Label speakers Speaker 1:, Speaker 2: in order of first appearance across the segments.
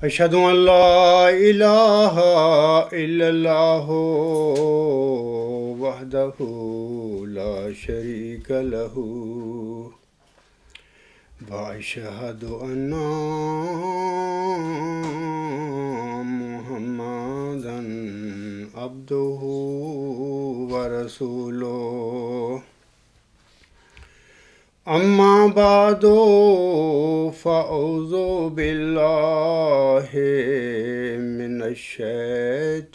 Speaker 1: أشهد أن لا إله إلا الله وحده لا شريك له وأشهد أن محمدا عبده ورسوله أما بعد فأعوذ بالله من الشيطان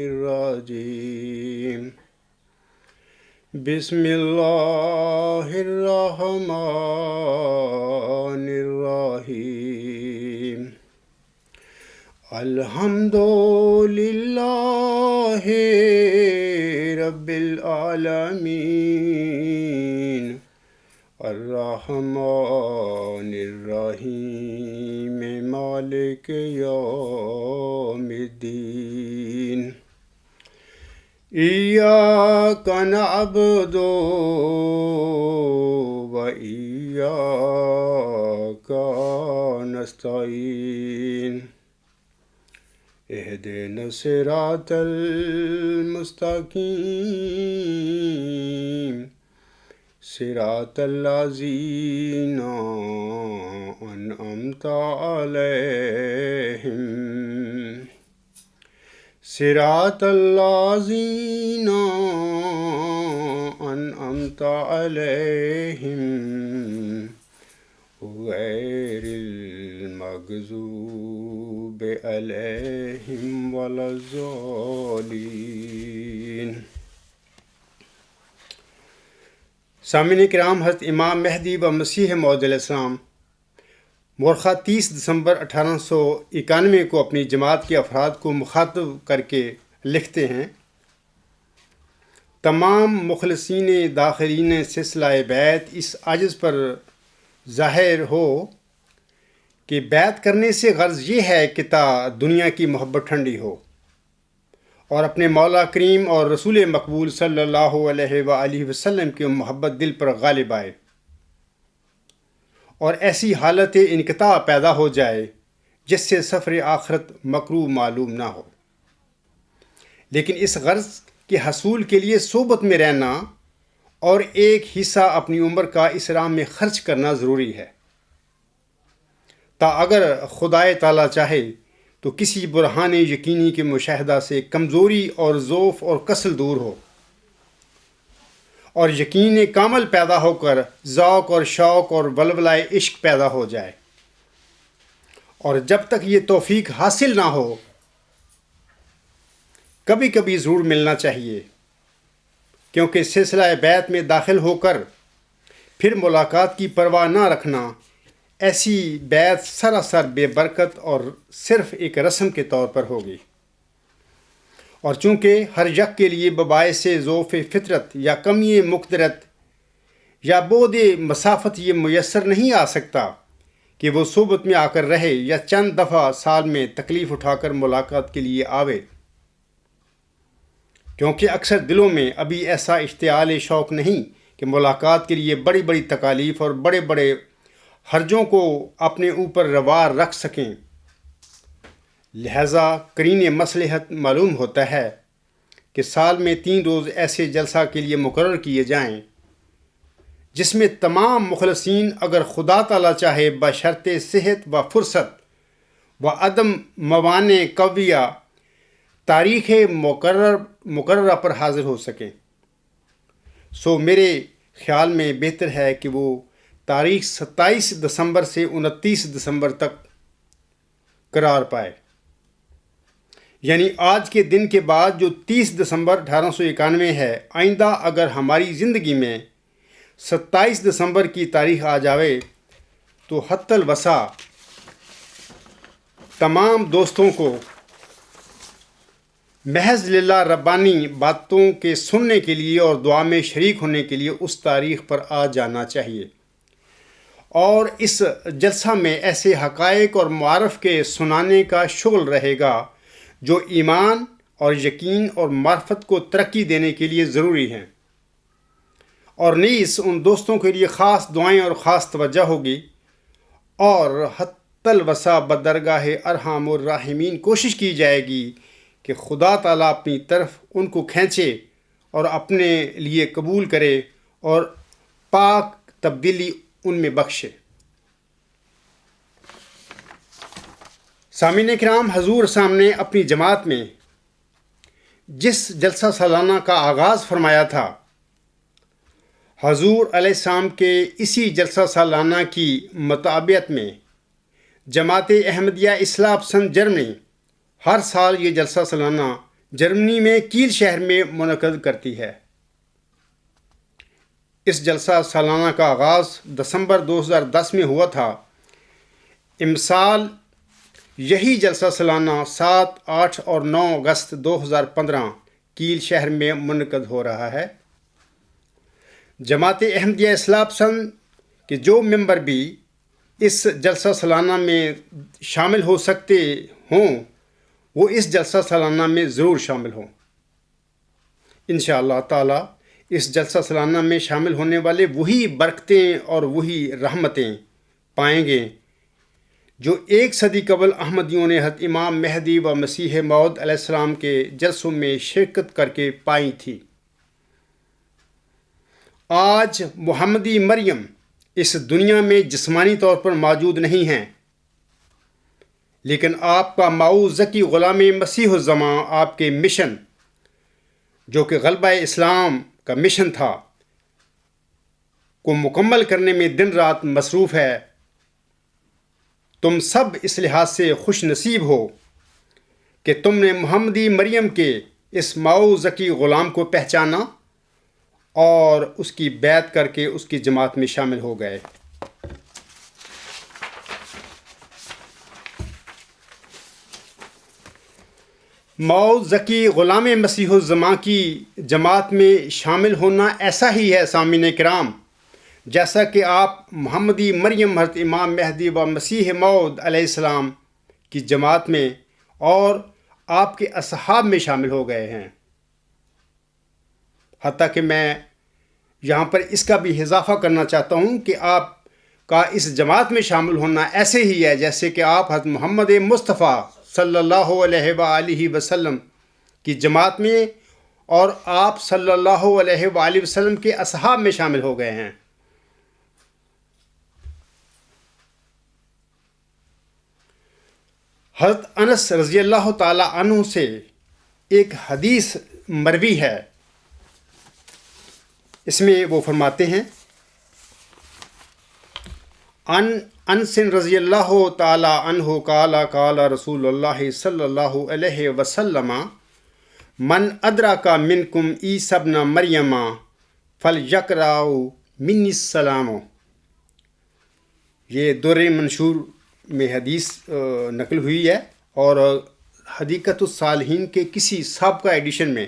Speaker 1: الرجيم بسم الله الرحمن الرحيم الحمد لله رب العالمين الرحمن الرحيم مالك يوم الدين إياك نعبد وإياك نستعين اهدنا الصراط المستقيم صراط الذين أنعمت عليهم صراط الذين أنعمت عليهم غير المغضوب عليهم ولا الضالين۔ سامعین کرام، حضرت امام مہدی و مسیح موعود علیہ السلام مورخہ 30 دسمبر 1891 کو اپنی جماعت کے افراد کو مخاطب کر کے لکھتے ہیں: تمام مخلصین داخلین سلسلہ بیعت اس عجز پر ظاہر ہو کہ بیعت کرنے سے غرض یہ ہے کہ تا دنیا کی محبت ٹھنڈی ہو اور اپنے مولا کریم اور رسول مقبول صلی اللہ علیہ وآلہ وسلم کی محبت دل پر غالب آئے اور ایسی حالت انقطاع پیدا ہو جائے جس سے سفر آخرت مکروہ معلوم نہ ہو۔ لیکن اس غرض کے حصول کے لیے صحبت میں رہنا اور ایک حصہ اپنی عمر کا اس راہ میں خرچ کرنا ضروری ہے، تا اگر خدائے تعالیٰ چاہے تو کسی برہان یقینی کے مشاہدہ سے کمزوری اور ضعف اور کسل دور ہو اور یقین کامل پیدا ہو کر ذوق اور شوق اور ولولہ عشق پیدا ہو جائے۔ اور جب تک یہ توفیق حاصل نہ ہو کبھی کبھی ضرور ملنا چاہیے، کیونکہ سلسلہ بیعت میں داخل ہو کر پھر ملاقات کی پرواہ نہ رکھنا، ایسی بیعت سراسر بے برکت اور صرف ایک رسم کے طور پر ہوگی۔ اور چونکہ ہر یک کے لیے بباعث ضعف فطرت یا کمی مقدرت یا بعد مسافت یہ میسر نہیں آ سکتا کہ وہ صحبت میں آ کر رہے یا چند دفعہ سال میں تکلیف اٹھا کر ملاقات کے لیے آوے، کیونکہ اکثر دلوں میں ابھی ایسا اشتعال شوق نہیں کہ ملاقات کے لیے بڑی بڑی تکالیف اور بڑے بڑے حرجوں کو اپنے اوپر روار رکھ سکیں۔ لہذا قرین مصلحت معلوم ہوتا ہے کہ سال میں 3 روز ایسے جلسہ کے لیے مقرر کیے جائیں جس میں تمام مخلصین اگر خدا تعالیٰ چاہے بشرط صحت و فرصت و عدم موانع قویہ تاریخ مقررہ پر حاضر ہو سکیں۔ سو میرے خیال میں بہتر ہے کہ وہ تاریخ 27 دسمبر سے 29 دسمبر تک قرار پائے، یعنی آج کے دن کے بعد جو 30 دسمبر 1891 ہے۔ آئندہ اگر ہماری زندگی میں 27 دسمبر کی تاریخ آ جاوے تو حتی الوسع تمام دوستوں کو محض للہ ربانی باتوں کے سننے کے لیے اور دعا میں شریک ہونے کے لیے اس تاریخ پر آ جانا چاہیے، اور اس جلسہ میں ایسے حقائق اور معارف کے سنانے کا شغل رہے گا جو ایمان اور یقین اور معرفت کو ترقی دینے کے لیے ضروری ہیں، اور نیز ان دوستوں کے لیے خاص دعائیں اور خاص توجہ ہوگی، اور تلوسا بدرگاہ ارحم الراحمین کوشش کی جائے گی کہ خدا تعالیٰ اپنی طرف ان کو کھینچے اور اپنے لیے قبول کرے اور پاک تبدیلی ان میں بخشے۔ سامعین کرام، حضور سامنے اپنی جماعت میں جس جلسہ سالانہ کا آغاز فرمایا تھا، حضور علیہ السلام کے اسی جلسہ سالانہ کی مطابقت میں جماعت احمدیہ اصلاح پسند جرمنی ہر سال یہ جلسہ سالانہ جرمنی میں کیل شہر میں منعقد کرتی ہے۔ اس جلسہ سالانہ کا آغاز دسمبر 2010 میں ہوا تھا۔ امسال یہی جلسہ سالانہ 7، 8 اور 9 اگست 2015 کیل شہر میں منعقد ہو رہا ہے۔ جماعت احمدیہ اصلاح پسند کے جو ممبر بھی اس جلسہ سالانہ میں شامل ہو سکتے ہوں، وہ اس جلسہ سالانہ میں ضرور شامل ہوں۔ انشاءاللہ تعالی اس جلسہ سالانہ میں شامل ہونے والے وہی برکتیں اور وہی رحمتیں پائیں گے جو 1 صدی قبل احمدیوں نے حضرت امام مہدی و مسیح موعود علیہ السلام کے جلسوں میں شرکت کر کے پائی تھی۔ آج محمدی مریم اس دنیا میں جسمانی طور پر موجود نہیں ہیں، لیکن آپ کا ماؤ ذکی غلام مسیح الزمان آپ کے مشن، جو کہ غلبہ اسلام کا مشن تھا، کو مکمل کرنے میں دن رات مصروف ہے۔ تم سب اس لحاظ سے خوش نصیب ہو کہ تم نے محمدی مریم کے اس ماؤ ذکی غلام کو پہچانا اور اس کی بیعت کر کے اس کی جماعت میں شامل ہو گئے۔ ماؤ ذکی غلام مسیح الزمان کی جماعت میں شامل ہونا ایسا ہی ہے سامعین کرام، جیسا کہ آپ محمدی مریم حضرت امام مہدی و مسیح موعود علیہ السلام کی جماعت میں اور آپ کے اصحاب میں شامل ہو گئے ہیں۔ حتیٰ کہ میں یہاں پر اس کا بھی اضافہ کرنا چاہتا ہوں کہ آپ کا اس جماعت میں شامل ہونا ایسے ہی ہے جیسے کہ آپ حضرت محمد مصطفیٰ صلی اللہ علیہ وآلہ وسلم کی جماعت میں اور آپ صلی اللہ علیہ وآلہ وسلم کے اصحاب میں شامل ہو گئے ہیں۔ حضرت انس رضی اللہ تعالی عنہ سے ایک حدیث مروی ہے، اس میں وہ فرماتے ہیں، انس رضی اللہ تعالی عنہ قال قال رسول اللہ صلی اللہ علیہ وسلم من ادرک منکم عیسی ابن مریم فلیقرأ منی السلام۔ یہ در منشور میں حدیث نقل ہوئی ہے اور حدیقۃ الصالحین کے کسی سابقہ ایڈیشن میں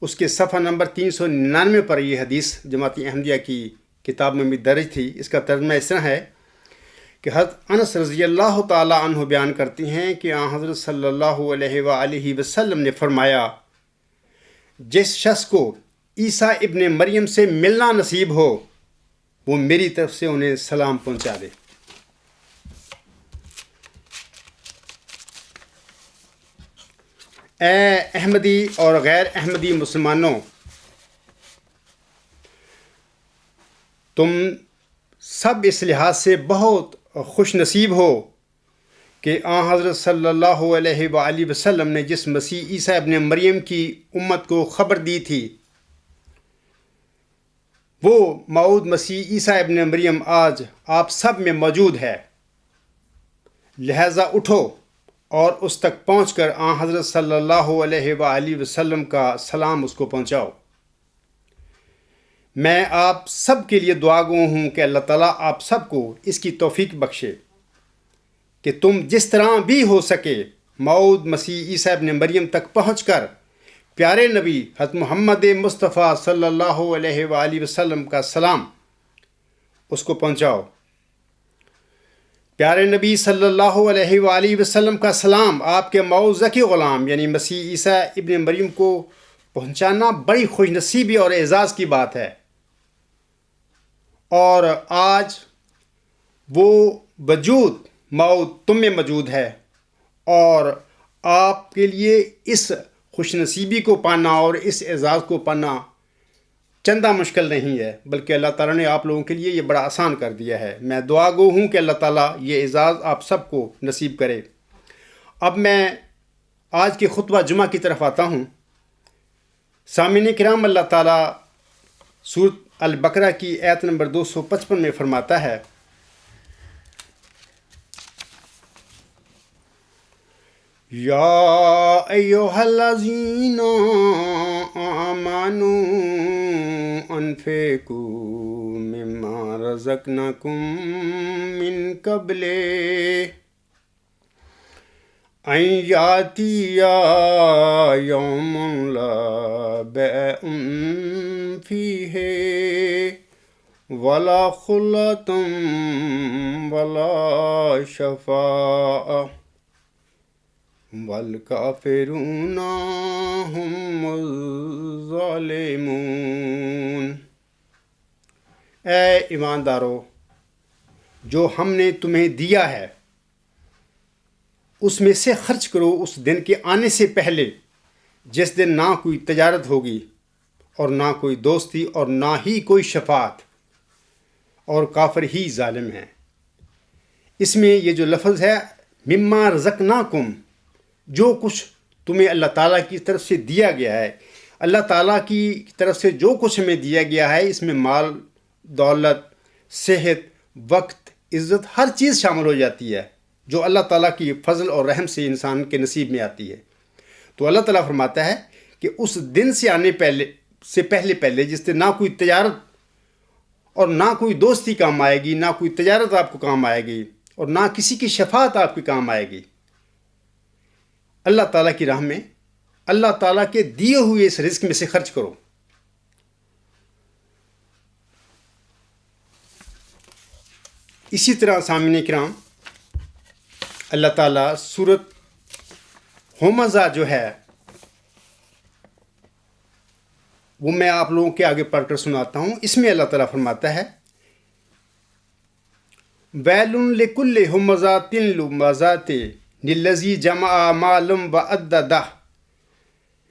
Speaker 1: اس کے صفحہ نمبر 399 پر یہ حدیث جماعت احمدیہ کی کتاب میں بھی درج تھی۔ اس کا ترجمہ اس طرح ہے کہ حضرت انس رضی اللہ تعالی عنہ بیان کرتے ہیں کہ آن حضرت صلی اللہ علیہ وآلہ وسلم نے فرمایا، جس شخص کو عیسیٰ ابن مریم سے ملنا نصیب ہو وہ میری طرف سے انہیں سلام پہنچا دے۔ اے احمدی اور غیر احمدی مسلمانوں، تم سب اس لحاظ سے بہت خوش نصیب ہو کہ آن حضرت صلی اللہ علیہ وآلہ وسلم نے جس مسیح عیسیٰ ابن مریم کی امت کو خبر دی تھی، وہ موعود مسیح عیسیٰ ابن مریم آج آپ سب میں موجود ہے۔ لہذا اٹھو اور اس تک پہنچ کر آن حضرت صلی اللہ علیہ وآلہ وسلم کا سلام اس کو پہنچاؤ۔ میں آپ سب کے لیے دعا گو ہوں کہ اللہ تعالیٰ آپ سب کو اس کی توفیق بخشے کہ تم جس طرح بھی ہو سکے موعود مسیح عیسیٰ ابن مریم تک پہنچ کر پیارے نبی حضرت محمد مصطفیٰ صلی اللہ علیہ وآلہ وسلم کا سلام اس کو پہنچاؤ۔ پیارے نبی صلی اللہ علیہ وآلہ وسلم کا سلام آپ کے ماؤ ذکی غلام یعنی مسیح عیسیٰ ابن مریم کو پہنچانا بڑی خوش نصیبی اور اعزاز کی بات ہے، اور آج وہ وجود موت تم میں موجود ہے، اور آپ کے لیے اس خوش نصیبی کو پانا اور اس اعزاز کو پانا چندہ مشکل نہیں ہے، بلکہ اللہ تعالیٰ نے آپ لوگوں کے لیے یہ بڑا آسان کر دیا ہے۔ میں دعا گو ہوں کہ اللہ تعالیٰ یہ اعزاز آپ سب کو نصیب کرے۔ اب میں آج کے خطبہ جمعہ کی طرف آتا ہوں۔ سامعین کرام، اللہ تعالیٰ سورۃ البقرہ کی آیت نمبر 255 میں فرماتا ہے، یا ایھا الذین آمنوا انفقوا مما رزقناکم من قبل ان یاتی یوم لا بیع فیہ ولا خلۃ ولا شفاعۃ والکافرون هم الظالمون۔ اے ایماندارو، جو ہم نے تمہیں دیا ہے اس میں سے خرچ کرو اس دن کے آنے سے پہلے جس دن نہ کوئی تجارت ہوگی اور نہ کوئی دوستی اور نہ ہی کوئی شفاعت، اور کافر ہی ظالم ہیں۔ اس میں یہ جو لفظ ہے مما رزقناکم، جو کچھ تمہیں اللہ تعالیٰ کی طرف سے دیا گیا ہے، اللہ تعالیٰ کی طرف سے جو کچھ ہمیں دیا گیا ہے، اس میں مال، دولت، صحت، وقت، عزت، ہر چیز شامل ہو جاتی ہے جو اللہ تعالیٰ کی فضل اور رحم سے انسان کے نصیب میں آتی ہے۔ تو اللہ تعالیٰ فرماتا ہے کہ اس دن سے آنے پہلے جس دن نہ کوئی تجارت اور نہ کوئی دوستی کام آئے گی، نہ کوئی تجارت آپ کو کام آئے گی اور نہ کسی کی شفاعت آپ کے کام آئے گی، اللہ تعالیٰ کی راہ میں اللہ تعالیٰ کے دیے ہوئے اس رزق میں سے خرچ کرو۔ اسی طرح سامعین کرام، اللہ تعالیٰ سورۃ ہمزہ جو ہے وہ میں آپ لوگوں کے آگے پڑھ کر سناتا ہوں۔ اس میں اللہ تعالیٰ فرماتا ہے، ویل لکل ہمزۃ لمزۃ الذی جمع مالا وعددہ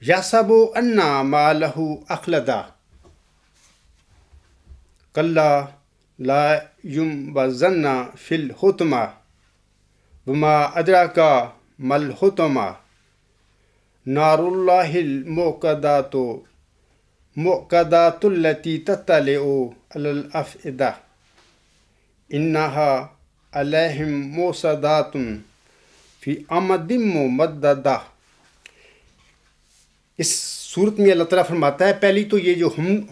Speaker 1: یحسب ان مالہ اخلدہ کلا لا ینبذن فی الحطمہ وما ادراک ما الحطمہ نار اللہ الموقدۃ موقدۃ التی تطلع علی الافئدہ انہا علیہم موصدۃ فی امد ممددہ۔ اس صورت میں اللہ تعالیٰ فرماتا ہے، پہلی تو یہ جو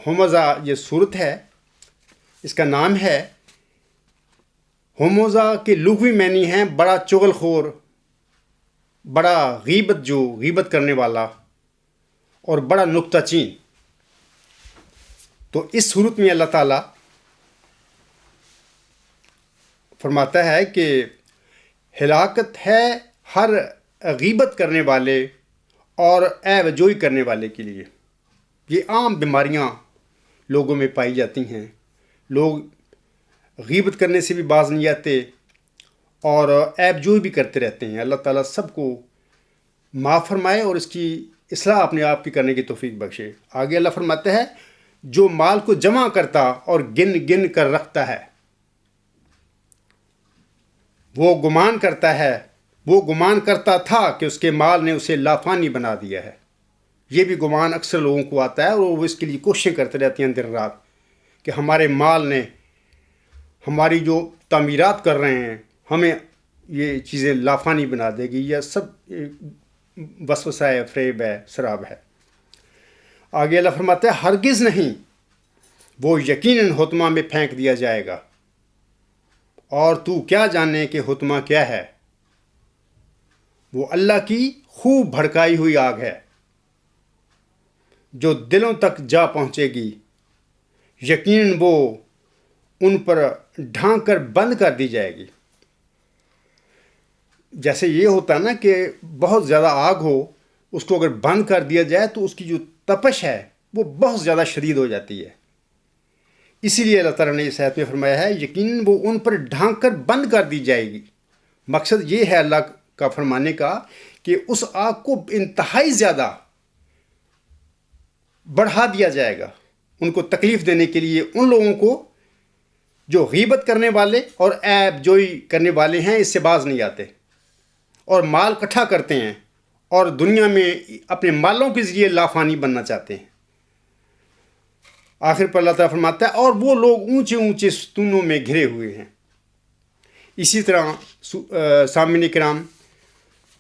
Speaker 1: ہمزہ یہ صورت ہے، اس کا نام ہے ہمزہ کے لغوی معنی ہیں بڑا چغل خور، بڑا غیبت کرنے والا اور بڑا نکتہ چین۔ تو اس صورت میں اللہ تعالیٰ فرماتا ہے کہ ہلاکت ہے ہر غیبت کرنے والے اور عیب جوئی کرنے والے کے لیے۔ یہ عام بیماریاں لوگوں میں پائی جاتی ہیں، لوگ غیبت کرنے سے بھی باز نہیں آتے اور عیب جوئی بھی کرتے رہتے ہیں۔ اللہ تعالیٰ سب کو معاف فرمائے اور اس کی اصلاح اپنے آپ کی کرنے کی توفیق بخشے۔ آگے اللہ فرماتا ہے، جو مال کو جمع کرتا اور گن گن کر رکھتا ہے، وہ گمان کرتا تھا کہ اس کے مال نے اسے لافانی بنا دیا ہے۔ یہ بھی گمان اکثر لوگوں کو آتا ہے اور وہ اس کے لیے کوششیں کرتے رہتے ہیں دن رات کہ ہمارے مال نے ہماری جو تعمیرات کر رہے ہیں ہمیں یہ چیزیں لافانی بنا دے گی، یا سب وسوسہ ہے، فریب ہے، شراب ہے۔ آگے اللہ فرماتا ہے، ہرگز نہیں، وہ یقیناً حطمہ میں پھینک دیا جائے گا، اور تو کیا جانے کہ حطمہ کیا ہے؟ وہ اللہ کی خوب بھڑکائی ہوئی آگ ہے جو دلوں تک جا پہنچے گی، یقیناً وہ ان پر ڈھانک کر بند کر دی جائے گی۔ جیسے یہ ہوتا ہے نا کہ بہت زیادہ آگ ہو، اس کو اگر بند کر دیا جائے تو اس کی جو تپش ہے وہ بہت زیادہ شدید ہو جاتی ہے۔ اسی لیے اللہ تعالیٰ نے اس آیت میں فرمایا ہے، یقیناً وہ ان پر ڈھانک کر بند کر دی جائے گی، مقصد یہ ہے اللہ کا فرمانے کا کہ اس آگ کو انتہائی زیادہ بڑھا دیا جائے گا، ان کو تکلیف دینے کے لیے، ان لوگوں کو جو غیبت کرنے والے اور عیب جوئی کرنے والے ہیں، اس سے باز نہیں آتے اور مال اکٹھا کرتے ہیں اور دنیا میں اپنے مالوں کے ذریعے لافانی بننا چاہتے ہیں۔ آخر پر اللہ تعالیٰ فرماتا ہے اور وہ لوگ اونچے اونچے ستونوں میں گھرے ہوئے ہیں۔ اسی طرح سامعین کرام،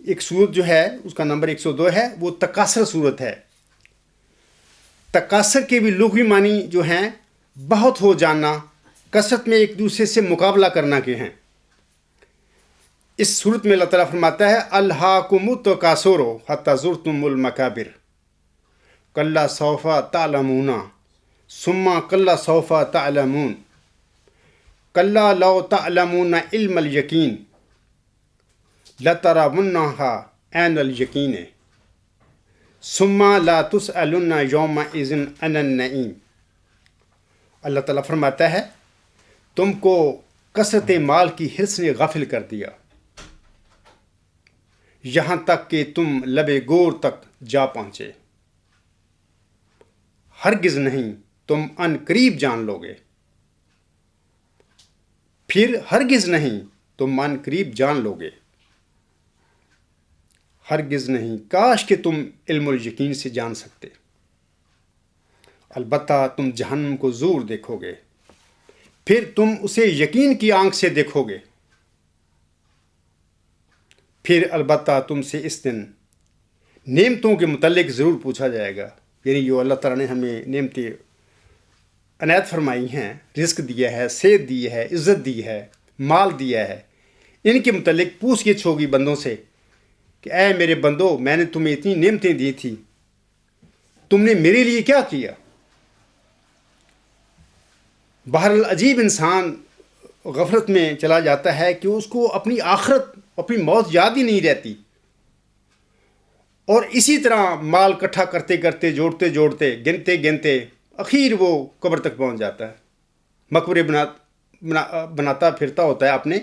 Speaker 1: ایک صورت جو ہے اس کا نمبر 102 ہے، وہ تکاثر صورت ہے۔ تکاثر کے بھی لغوی معنی جو ہیں بہت ہو جاننا، کثرت میں ایک دوسرے سے مقابلہ کرنا کے ہیں۔ اس صورت میں اللہ تعالیٰ فرماتا ہے الہاکم التکاثر حتی زرتم المقابر کلا سوف تعلمون ثم کلا سوف تعلمون کلا لو تعلمون علم الیقین لترونہا عین الیقین ثم لا تسألن یومئذ عن النعیم۔ اللہ تعالیٰ فرماتا ہے تم کو کثرت مال کی حرص نے غافل کر دیا، یہاں تک کہ تم لب گور تک جا پہنچے، ہرگز نہیں تم ان قریب جان لوگے، پھر ہرگز نہیں تم ان قریب جان لوگے، ہرگز نہیں، کاش کہ تم علم الیقین سے جان سکتے، البتہ تم جہنم کو ضرور دیکھو گے، پھر تم اسے یقین کی آنکھ سے دیکھو گے، پھر البتہ تم سے اس دن نعمتوں کے متعلق ضرور پوچھا جائے گا، یعنی جو اللہ تعالیٰ نے ہمیں نعمتیں عنایت فرمائی ہیں، رزق دیا ہے، صحت دی ہے، عزت دی ہے، مال دیا ہے، ان کے متعلق پوچھ گچھ ہوگی بندوں سے کہ اے میرے بندو، میں نے تمہیں اتنی نعمتیں دی تھی، تم نے میرے لیے کیا کیا؟ بہرحال عجیب انسان غفلت میں چلا جاتا ہے کہ اس کو اپنی آخرت، اپنی موت یاد ہی نہیں رہتی، اور اسی طرح مال اکٹھا کرتے کرتے، جوڑتے جوڑتے، گنتے گنتے اخیر وہ قبر تک پہنچ جاتا ہے، مقبرے بناتا پھرتا ہوتا ہے اپنے،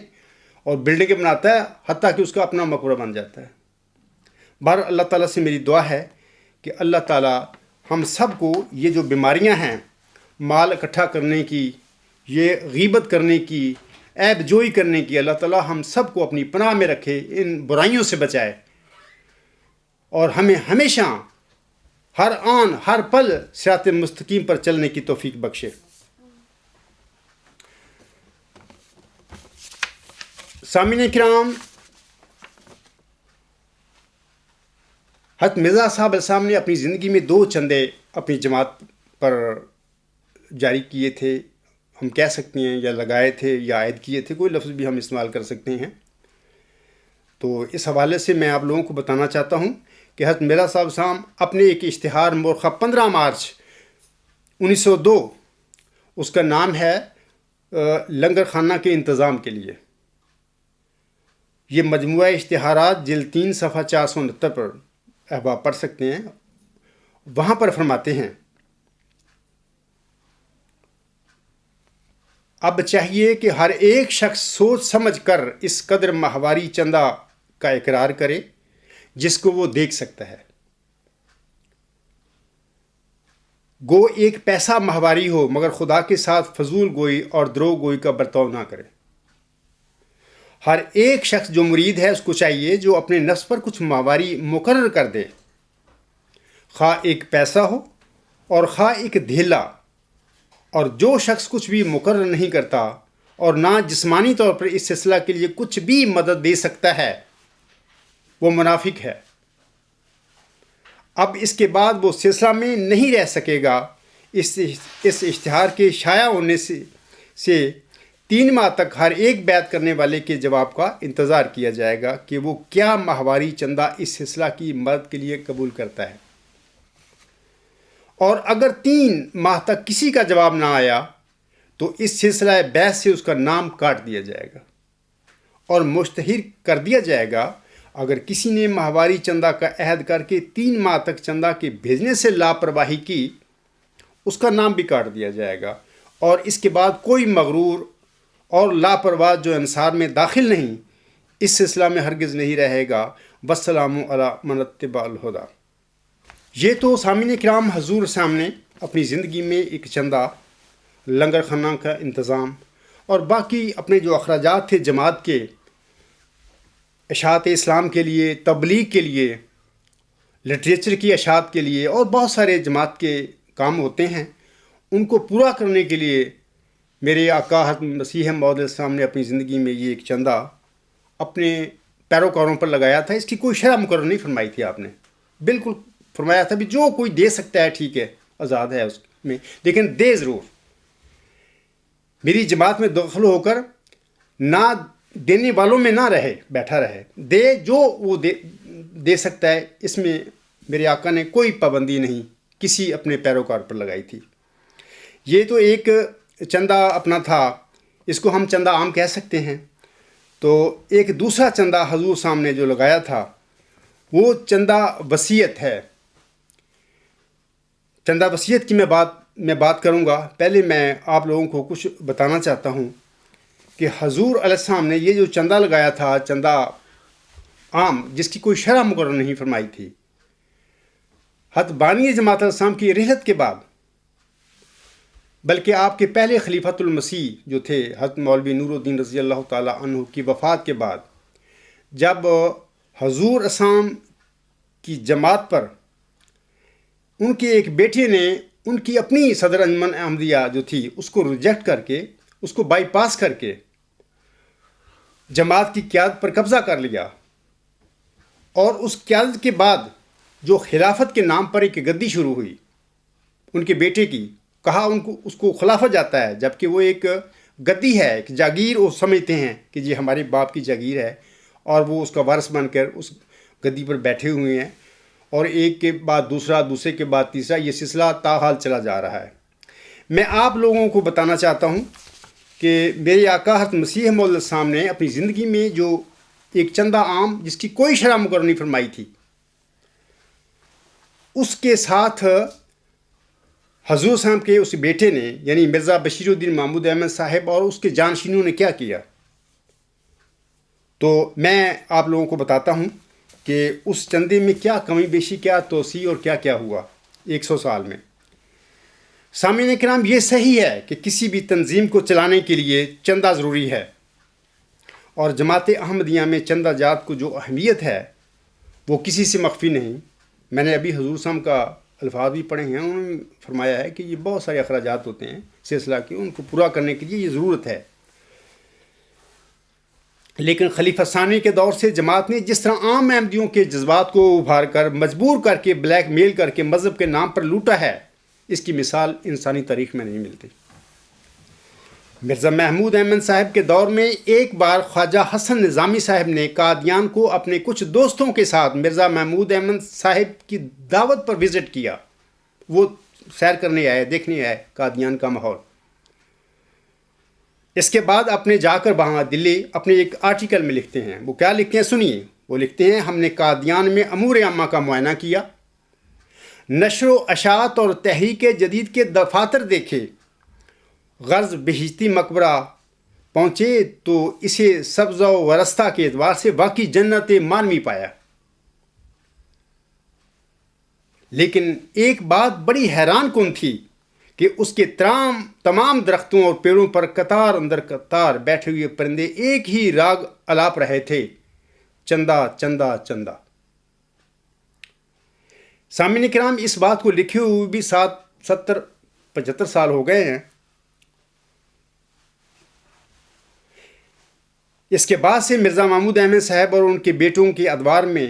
Speaker 1: اور بلڈنگیں بناتا ہے، حتیٰ کہ اس کا اپنا مقبرہ بن جاتا ہے۔ بہر اللہ تعالیٰ سے میری دعا ہے کہ اللہ تعالیٰ ہم سب کو یہ جو بیماریاں ہیں، مال اکٹھا کرنے کی، یہ غیبت کرنے کی، عیب جوئی کرنے کی، اللہ تعالیٰ ہم سب کو اپنی پناہ میں رکھے، ان برائیوں سے بچائے، اور ہمیں ہمیشہ ہر آن ہر پل صراط مستقیم پر چلنے کی توفیق بخشے۔ سامعین کرام، حضرت مرزا صاحب علیہ السلام نے اپنی زندگی میں 2 چندے اپنی جماعت پر جاری کیے تھے، ہم کہہ سکتے ہیں، یا لگائے تھے یا عائد کیے تھے، کوئی لفظ بھی ہم استعمال کر سکتے ہیں۔ تو اس حوالے سے میں آپ لوگوں کو بتانا چاہتا ہوں کہ حضرت مرزا صاحب صاحب اپنے ایک اشتہار مورخہ 15 مارچ 1902، اس کا نام ہے لنگر خانہ کے انتظام کے لیے، یہ مجموعہ اشتہارات جلد 3 صفحہ 469 پر احباب پڑھ سکتے ہیں۔ وہاں پر فرماتے ہیں اب چاہیے کہ ہر ایک شخص سوچ سمجھ کر اس قدر ماہواری چندہ کا اقرار کرے جس کو وہ دیکھ سکتا ہے، گو ایک پیسہ ماہواری ہو، مگر خدا کے ساتھ فضول گوئی اور دروغ گوئی کا برتاؤ نہ کرے۔ ہر ایک شخص جو مرید ہے اس کو چاہیے جو اپنے نفس پر کچھ ماہواری مقرر کر دے، خواہ ایک پیسہ ہو اور خواہ ایک دھیلا، اور جو شخص کچھ بھی مقرر نہیں کرتا اور نہ جسمانی طور پر اس سلسلہ کے لیے کچھ بھی مدد دے سکتا ہے، وہ منافق ہے۔ اب اس کے بعد وہ سلسلہ میں نہیں رہ سکے گا۔ اس اشتہار کے شائع ہونے سے 3 ماہ تک ہر ایک بیعت کرنے والے کے جواب کا انتظار کیا جائے گا کہ وہ کیا ماہواری چندہ اس سلسلہ کی مدد کے لیے قبول کرتا ہے، اور اگر 3 ماہ تک کسی کا جواب نہ آیا تو اس سلسلہ بیعت سے اس کا نام کاٹ دیا جائے گا اور مشتہر کر دیا جائے گا۔ اگر کسی نے ماہواری چندہ کا عہد کر کے 3 ماہ تک چندہ کے بھیجنے سے لاپرواہی کی، اس کا نام بھی کاٹ دیا جائے گا، اور اس کے بعد کوئی مغرور اور لاپرواہ جو انصار میں داخل نہیں، اس سلسلہ میں ہرگز نہیں رہے گا۔ والسلام علی من اتبع الہدی۔ یہ تو سامعین کرام حضور سامنے اپنی زندگی میں ایک چندہ، لنگر خانہ کا انتظام اور باقی اپنے جو اخراجات تھے جماعت کے، اشاعت اسلام کے لیے، تبلیغ کے لیے، لٹریچر کی اشاعت کے لیے اور بہت سارے جماعت کے کام ہوتے ہیں، ان کو پورا کرنے کے لیے میرے آقا حضرت مسیح موعود علیہ السلام نے اپنی زندگی میں یہ ایک چندہ اپنے پیروکاروں پر لگایا تھا۔ اس کی کوئی شرح مقرر نہیں فرمائی تھی آپ نے، بالکل فرمایا تھا بھی جو کوئی دے سکتا ہے ٹھیک ہے، آزاد ہے اس میں، لیکن دے ضرور۔ میری جماعت میں داخل ہو کر نہ دینے والوں میں نہ رہے، بیٹھا رہے، دے جو وہ دے سکتا ہے۔ اس میں میرے آقا نے کوئی پابندی نہیں کسی اپنے پیروکار پر لگائی تھی۔ یہ تو ایک چندہ اپنا تھا، اس کو ہم چندہ عام کہہ سکتے ہیں۔ تو ایک دوسرا چندہ حضور سامنے جو لگایا تھا وہ چندہ وصیت ہے۔ چندہ وصیت کی میں بات کروں گا۔ پہلے میں آپ لوگوں کو کچھ بتانا چاہتا ہوں کہ حضور علیہ السلام نے یہ جو چندہ لگایا تھا، چندہ عام جس کی کوئی شرح مقرر نہیں فرمائی تھی، حضرت بانی جماعت علیہ السلام کی رحلت کے بعد، بلکہ آپ کے پہلے خلیفۃ المسیح جو تھے حضرت مولوی نور الدین رضی اللہ تعالیٰ عنہ کی وفات کے بعد، جب حضور اسلام کی جماعت پر ان کے ایک بیٹے نے ان کی اپنی صدر انجمن احمدیہ جو تھی اس کو ریجیکٹ کر کے، اس کو بائی پاس کر کے جماعت کی قیادت پر قبضہ کر لیا، اور اس قیادت کے بعد جو خلافت کے نام پر ایک گدی شروع ہوئی ان کے بیٹے کی، کہا اس کو خلافت جاتا ہے، جبکہ وہ ایک گدی ہے، ایک جاگیر وہ سمجھتے ہیں کہ یہ ہمارے باپ کی جاگیر ہے، اور وہ اس کا وارث بن کر اس گدی پر بیٹھے ہوئے ہیں، اور ایک کے بعد دوسرا، دوسرے کے بعد تیسرا، یہ سلسلہ تاحال چلا جا رہا ہے۔ میں آپ لوگوں کو بتانا چاہتا ہوں کہ میرے آقا حضرت مسیح موعود علیہ السلام نے اپنی زندگی میں جو ایک چندہ عام جس کی کوئی شرح مقرر نہیں فرمائی تھی، اس کے ساتھ حضور صاحب کے اس بیٹے نے یعنی مرزا بشیر الدین محمود احمد صاحب اور اس کے جانشینوں نے کیا کیا، تو میں آپ لوگوں کو بتاتا ہوں کہ اس چندے میں کیا کمی بیشی، کیا توسیع اور کیا کیا ہوا 100 سال میں۔ سامعین کرام، یہ صحیح ہے کہ کسی بھی تنظیم کو چلانے کے لیے چندہ ضروری ہے، اور جماعت احمدیہ میں چندہ جات کو جو اہمیت ہے وہ کسی سے مخفی نہیں۔ میں نے ابھی حضور صاحب کا الفاظ بھی پڑھے ہیں، انہوں نے فرمایا ہے کہ یہ بہت سارے اخراجات ہوتے ہیں سلسلہ کے، ان کو پورا کرنے کے لیے یہ ضرورت ہے۔ لیکن خلیفہ ثانی کے دور سے جماعت نے جس طرح عام احمدیوں کے جذبات کو ابھار کر، مجبور کر کے، بلیک میل کر کے مذہب کے نام پر لوٹا ہے، اس کی مثال انسانی تاریخ میں نہیں ملتی۔ مرزا محمود احمد صاحب کے دور میں ایک بار خواجہ حسن نظامی صاحب نے قادیان کو اپنے کچھ دوستوں کے ساتھ مرزا محمود احمد صاحب کی دعوت پر وزٹ کیا۔ وہ سیر کرنے آئے، دیکھنے آئے قادیان کا ماحول۔ اس کے بعد اپنے جا کر وہاں دلی اپنے ایک آرٹیکل میں لکھتے ہیں، وہ کیا لکھتے ہیں سنیے۔ وہ لکھتے ہیں، ہم نے قادیان میں امور عامہ کا معائنہ کیا، نشر و اشاعت اور تحریک جدید کے دفاتر دیکھے، غرض بہشتی مقبرہ پہنچے تو اسے سبزہ و ورستہ کے اعتبار سے واقعی جنت مانوی پایا۔ لیکن ایک بات بڑی حیران کن تھی کہ اس کے تمام درختوں اور پیڑوں پر قطار اندر قطار بیٹھے ہوئے پرندے ایک ہی راگ الاپ رہے تھے، چندہ چندہ چندہ۔ سامعین کرام، اس بات کو لکھے ہوئے بھی 75 سال ہو گئے ہیں۔ اس کے بعد سے مرزا محمود احمد صاحب اور ان کے بیٹوں کے ادوار میں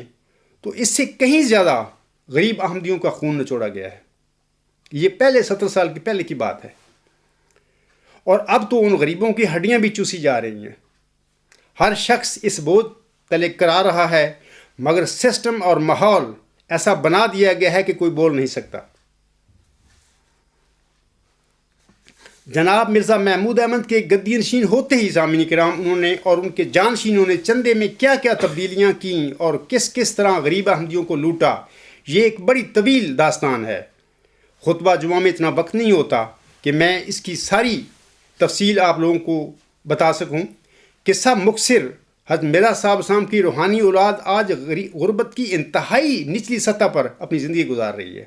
Speaker 1: تو اس سے کہیں زیادہ غریب احمدیوں کا خون نچوڑا گیا ہے۔ یہ پہلے 70 سال کی پہلے کی بات ہے، اور اب تو ان غریبوں کی ہڈیاں بھی چوسی جا رہی ہیں۔ ہر شخص اس بوجھ تلے کرا رہا ہے، مگر سسٹم اور ماحول ایسا بنا دیا گیا ہے کہ کوئی بول نہیں سکتا۔ جناب مرزا محمود احمد کے گدی نشین ہوتے ہی سامعین کرام، انہوں نے اور ان کے جانشینوں نے چندے میں کیا کیا تبدیلیاں کیں اور کس طرح غریب احمدیوں کو لوٹا، یہ ایک بڑی طویل داستان ہے۔ خطبہ جمعہ میں اتنا وقت نہیں ہوتا کہ میں اس کی ساری تفصیل آپ لوگوں کو بتا سکوں۔ قصہ مختصر حضرت مرزا صاحب اسلام کی روحانی اولاد آج غربت کی انتہائی نچلی سطح پر اپنی زندگی گزار رہی ہے،